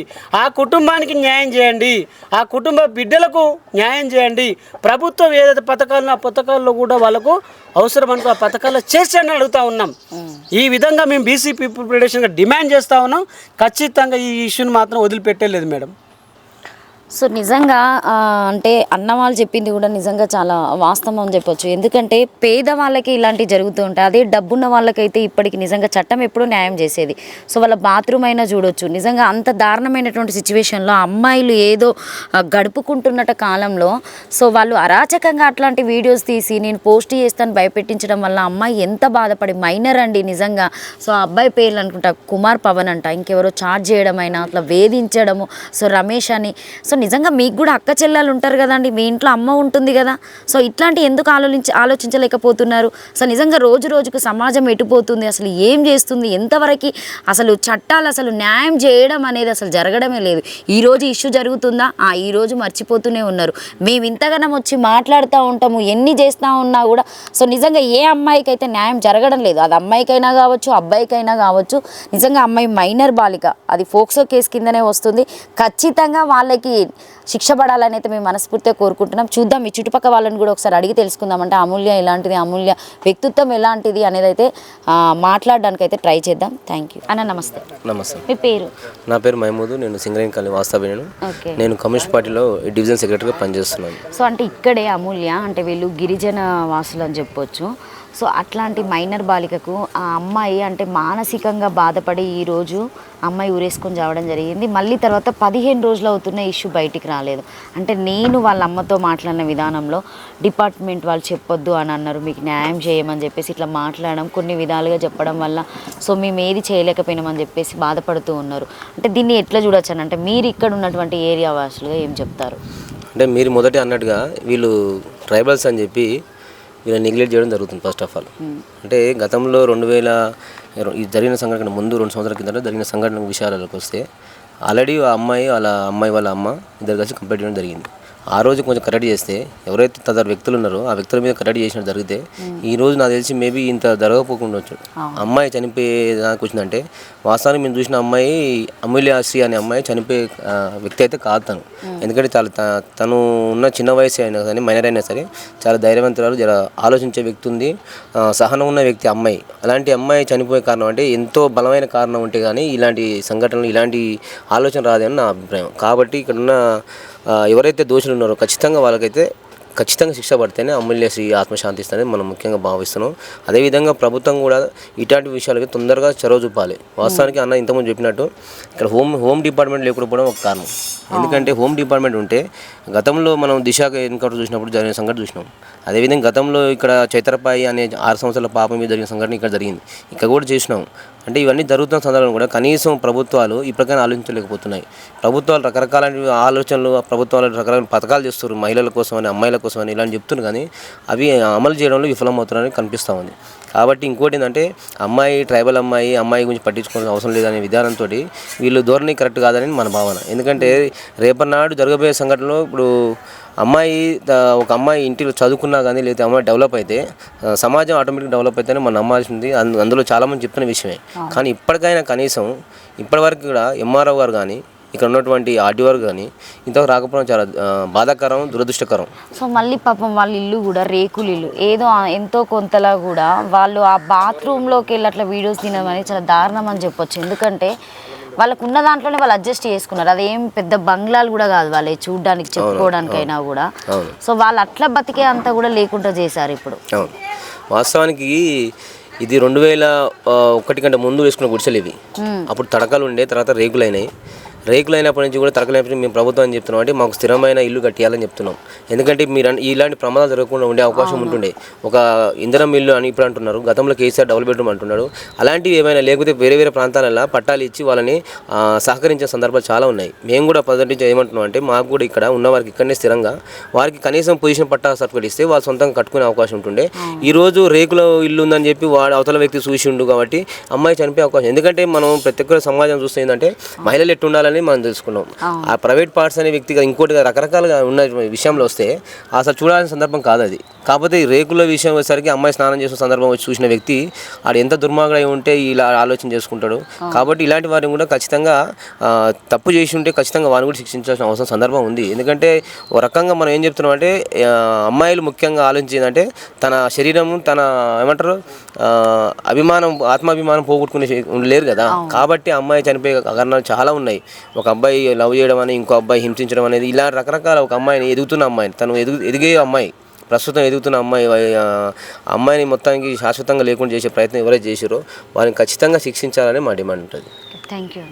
ఆ కుటుంబానికి న్యాయం చేయండి, ఆ కుటుంబ బిడ్డలకు న్యాయం చేయండి. ప్రభుత్వం ఏదైతే పథకాలను ఆ పథకాల్లో కూడా వాళ్ళకు అవసరం అనుకో ఆ పథకాల్లో చేర్చండి అడుగుతా ఉన్నాం. ఈ విధంగా మేము బీసీ పీపుల్ ఫెడరేషన్గా డిమాండ్ చేస్తూ ఉన్నాం. ఖచ్చితంగా ఈ ఇష్యూని మాత్రం వదిలిపెట్టలేదు మేడం. సో నిజంగా అంటే అన్న వాళ్ళు చెప్పింది కూడా నిజంగా చాలా వాస్తవం అని చెప్పొచ్చు. ఎందుకంటే పేదవాళ్ళకి ఇలాంటివి జరుగుతూ ఉంటాయి. అదే డబ్బున్న వాళ్ళకైతే ఇప్పటికి నిజంగా చట్టం ఎప్పుడూ న్యాయం చేసేది. సో వాళ్ళ బాత్రూమ్ అయినా చూడొచ్చు. నిజంగా అంత దారుణమైనటువంటి సిచ్యువేషన్లో అమ్మాయిలు ఏదో గడుపుకుంటున్నట కాలంలో సో వాళ్ళు అరాచకంగా అట్లాంటి వీడియోస్ తీసి నేను పోస్ట్ చేస్తాను భయపెట్టించడం వల్ల అమ్మాయి ఎంత బాధపడి, మైనర్ అండి నిజంగా. సో ఆ అబ్బాయి పేర్లు అనుకుంటా కుమార్ పవన్ అంట, ఇంకెవరో చార్జ్ చేయడం అయినా అట్లా వేధించడము. సో రమేష్ అని. సో నిజంగా మీకు కూడా అక్క చెల్లెలు ఉంటారు కదండి, మీ ఇంట్లో అమ్మ ఉంటుంది కదా. సో ఇట్లాంటి ఎందుకు ఆలోచించలేకపోతున్నారు? సో నిజంగా రోజుకు సమాజం ఎటుపోతుంది, అసలు ఏం చేస్తుంది, ఎంతవరకు అసలు చట్టాలు అసలు న్యాయం చేయడం అనేది అసలు జరగడమే లేదు. ఈరోజు ఇష్యూ జరుగుతుందా, ఈరోజు మర్చిపోతూనే ఉన్నారు. మేము ఇంతగానం వచ్చి మాట్లాడుతూ ఉంటాము, ఎన్ని చేస్తూ ఉన్నా కూడా సో నిజంగా ఏ అమ్మాయికి అయితే న్యాయం జరగడం లేదు. అది అమ్మాయికైనా కావచ్చు, అబ్బాయికైనా కావచ్చు. నిజంగా అమ్మాయి మైనర్ బాలిక, అది ఫోక్సో కేసు కిందనే వస్తుంది. ఖచ్చితంగా వాళ్ళకి శిక్ష పడాలని అయితే మేము మనస్ఫూర్తిగా కోరుకుంటున్నాం. చూద్దాం ఈ చుట్టుపక్కల వాళ్ళని కూడా ఒకసారి అడిగి తెలుసుకుందామంటే అమూల్య ఎలాంటిది, అమూల్య వ్యక్తిత్వం ఎలాంటిది అనేది అయితే మాట్లాడడానికి అయితే ట్రై చేద్దాం. థ్యాంక్ యూ అన్న. నమస్తే. మీ పేరు? నా పేరు మహమూద్. నేను సింగరేణి కాలనీ వాస్తవ్యను. నేను కమ్యూనిస్ట్ పార్టీలో డివిజన్ సెక్రటరీగా పనిచేస్తున్నాను. సో అంటే ఇక్కడే అమూల్య అంటే వీళ్ళు గిరిజన వాసులు అని చెప్పొచ్చు. సో అట్లాంటి మైనర్ బాలికకు ఆ అమ్మాయి అంటే మానసికంగా బాధపడి ఈరోజు అమ్మాయి ఊరేసుకొని చావడం జరిగింది. మళ్ళీ తర్వాత 15 రోజులు అవుతున్న ఇష్యూ బయటికి రాలేదు. అంటే నేను వాళ్ళ అమ్మతో మాట్లాడిన విధానంలో డిపార్ట్మెంట్ వాళ్ళు చెప్పొద్దు అని అన్నారు, మీకు న్యాయం చేయమని చెప్పేసి ఇట్లా మాట్లాడడం, కొన్ని విధాలుగా చెప్పడం వల్ల సో మేము ఏది చేయలేకపోయినామని చెప్పేసి బాధపడుతూ ఉన్నారు. అంటే దీన్ని ఎట్లా చూడొచ్చు అని అంటే మీరు ఇక్కడ ఉన్నటువంటి ఏరియా వాసులుగా ఏం చెప్తారు? అంటే మీరు మొదటి అన్నట్టుగా వీళ్ళు ట్రైబల్స్ అని చెప్పి వీళ్ళని నెగ్లెక్ట్ చేయడం జరుగుతుంది. ఫస్ట్ ఆఫ్ ఆల్ అంటే గతంలో ఈ జరిగిన సంఘటన ముందు 2 సంవత్సరాల కింద జరిగిన సంఘటన విషయాలకు వస్తే ఆల్రెడీ ఆ అమ్మాయి వాళ్ళ అమ్మ ఇద్దరు కలిసి కంప్లైంట్ చేయడం జరిగింది. ఆ రోజు కొంచెం కరెక్ట్ చేస్తే ఎవరైతే తదితర వ్యక్తులు ఉన్నారో ఆ వ్యక్తుల మీద కరెక్ట్ చేసినట్టు జరిగితే ఈ రోజు నాకు తెలిసి మేబీ ఇంత జరగకపోకుండా వచ్చు. అమ్మాయి చనిపోయే దానికి వచ్చిందంటే వాస్తవానికి మేము చూసిన అమ్మాయి అమూల్యశ్రీ అనే అమ్మాయి చనిపోయే వ్యక్తి అయితే కాదు తను. ఎందుకంటే చాలా తను ఉన్న చిన్న వయసు అయినా కానీ మైనర్ అయినా సరే చాలా ధైర్యవంతురాలు, ఆలోచించే వ్యక్తి ఉంది, సహనం ఉన్న వ్యక్తి అమ్మాయి. అలాంటి అమ్మాయి చనిపోయే కారణం అంటే ఎంతో బలమైన కారణం ఉంటే కానీ ఇలాంటి సంఘటనలు ఇలాంటి ఆలోచన రాదని నా అభిప్రాయం. కాబట్టి ఇక్కడున్న ఎవరైతే దోషులు ఉన్నారో ఖచ్చితంగా వాళ్ళకైతే ఖచ్చితంగా శిక్ష పడితేనే అమూల్యశ్రీ ఆత్మశాంతిస్తుందని మనం ముఖ్యంగా భావిస్తున్నాం. అదేవిధంగా ప్రభుత్వం కూడా ఇట్లాంటి విషయాలకి తొందరగా చొరవ చూపాలి. వాస్తవానికి అన్న ఇంతకుముందు చెప్పినట్టు ఇక్కడ హోమ్ డిపార్ట్మెంట్ లేకపోవడం ఒక కారణం. ఎందుకంటే హోమ్ డిపార్ట్మెంట్ ఉంటే గతంలో మనం దిశ ఎన్కౌంటర్ చూసినప్పుడు జరిగిన సంఘటన చూసినాం. అదేవిధంగా గతంలో ఇక్కడ చైతరపాయి అనే 6 సంవత్సరాల పాప మీద జరిగిన సంఘటన ఇక్కడ జరిగింది, ఇక్కడ కూడా చేసినాం. అంటే ఇవన్నీ జరుగుతున్న సందర్భంలో కూడా కనీసం ప్రభుత్వాలు ఇప్పటికైనా ఆలోచించలేకపోతున్నాయి. ప్రభుత్వాలు రకరకాల ఆలోచనలు, ప్రభుత్వాలు రకరకాల పథకాలు చేస్తారు మహిళల కోసం అని, అమ్మాయిల కోసం అని ఇలాంటి చెప్తున్నారు, కానీ అవి అమలు చేయడంలో విఫలమవుతున్నారని కనిపిస్తూ ఉంది. కాబట్టి ఇంకోటి ఏంటంటే ట్రైబల్ అమ్మాయి గురించి పట్టించుకోవాల్సిన అవసరం లేదనే విధానంతో వీళ్ళు ధోరణి కరెక్ట్ కాదని మన భావన. ఎందుకంటే రేపటినాడు జరగబోయే సంఘటనలో ఇప్పుడు ఒక అమ్మాయి ఇంటిలో చదువుకున్నా కానీ లేదా అమ్మాయి డెవలప్ అయితే సమాజం ఆటోమేటిక్ డెవలప్ అయితేనే మనం నమ్మాల్సింది. అందులో చాలామంది చెప్తున్న విషయమే. కానీ ఇప్పటికైనా కనీసం ఇప్పటివరకు కూడా ఎంఆర్ఓ గారు కానీ ఇక్కడ ఉన్నటువంటి ఆర్డీఓ కానీ ఇంతవరకు రాకపోవడం చాలా బాధాకరం, దురదృష్టకరం. సో మళ్ళీ పాపం వాళ్ళ ఇల్లు కూడా రేకులు ఇల్లు, ఏదో ఎంతో కొంతలా కూడా వాళ్ళు ఆ బాత్రూంలోకి వెళ్ళి అట్లా వీడియోస్ తినడం అనేది చాలా దారుణం అని చెప్పొచ్చు. ఎందుకంటే వాళ్ళకు ఉన్న దాంట్లోనే వాళ్ళు అడ్జస్ట్ చేసుకున్నారు. అదేం పెద్ద బంగ్లాలు కూడా కాదు వాళ్ళు చూడడానికి, చెప్పుకోవడానికైనా కూడా. సో వాళ్ళు అట్లా బతికే అంతా కూడా లేకుండా చేశారు ఇప్పుడు. వాస్తవానికి ఇది 2001 కంటే ముందు వేసుకున్న గుడిసెలు ఇవి. అప్పుడు తడకలు ఉండే, తర్వాత రేకులు అయినప్పటి నుంచి కూడా తరకలేనప్పటి మేము ప్రభుత్వం అని చెప్తున్నాం అంటే మాకు స్థిరమైన ఇల్లు కట్టియాలని చెప్తున్నాం. ఎందుకంటే మీరు ఇలాంటి ప్రమాదాలు జరగకుండా ఉండే అవకాశం ఉంటుండే. ఒక ఇంధనం ఇల్లు అని ఇప్పుడు అంటున్నారు, గతంలో కేసీఆర్ డబుల్ బెడ్రూమ్ అంటున్నాడు. అలాంటివి ఏమైనా లేకపోతే వేరే ప్రాంతాలలో పట్టాలు ఇచ్చి వాళ్ళని సహకరించే సందర్భాలు చాలా ఉన్నాయి. మేము కూడా ప్రజెంట్ ఏమంటున్నాం అంటే మాకు కూడా ఇక్కడ ఉన్న వారికి ఇక్కడనే స్థిరంగా వారికి కనీసం పొజిషన్ పట్టా సర్టిఫికేట్ ఇస్తే వాళ్ళు సొంతంగా కట్టుకునే అవకాశం ఉంటుండే. ఈరోజు రేకుల ఇల్లు ఉందని చెప్పి వాడు అవతల వ్యక్తి చూసి ఉండు కాబట్టి అమ్మాయి చనిపోయే అవకాశం. ఎందుకంటే మనం ప్రతి ఒక్కరు సమాజం చూస్తే ఏంటంటే మహిళలు ఎట్టు ఉండాలని మనం తెలుసుకున్నాం. ఆ ప్రైవేట్ పార్ట్స్ అనే వ్యక్తిగా ఇంకోటిగా రకరకాలుగా ఉన్న విషయంలో వస్తే అసలు చూడాల్సిన సందర్భం కాదు అది. కాకపోతే ఈ రేకుల విషయం వచ్చేసరికి అమ్మాయి స్నానం చేసిన సందర్భం వచ్చి చూసిన వ్యక్తి ఆడు ఎంత దుర్మార్గుడై ఉంటే ఇలా ఆలోచన చేసుకుంటాడు. కాబట్టి ఇలాంటి వారిని కూడా ఖచ్చితంగా తప్పు చేసి ఉంటే ఖచ్చితంగా వారిని కూడా శిక్షించాల్సిన అవసరం సందర్భం ఉంది. ఎందుకంటే ఒక రకంగా మనం ఏం చెప్తున్నాం అంటే అమ్మాయిలు ముఖ్యంగా ఆలోచించేదంటే తన శరీరం, తన ఆత్మాభిమానం పోగొట్టుకునే లేరు కదా. కాబట్టి అమ్మాయి చనిపోయే కారణాలు చాలా ఉన్నాయి. ఒక అబ్బాయి లవ్ చేయడం అని, ఇంకో అబ్బాయి హింసించడం అనేది, ఇలా రకరకాల ఒక అమ్మాయిని తను ఎదిగే అమ్మాయి, ప్రస్తుతం ఎదుగుతున్న అమ్మాయిని మొత్తానికి శాశ్వతంగా లేకుండా చేసే ప్రయత్నం ఎవరైతే చేశారో వారిని ఖచ్చితంగా శిక్షించాలని మా డిమాండ్ ఉంటుంది. Thank you.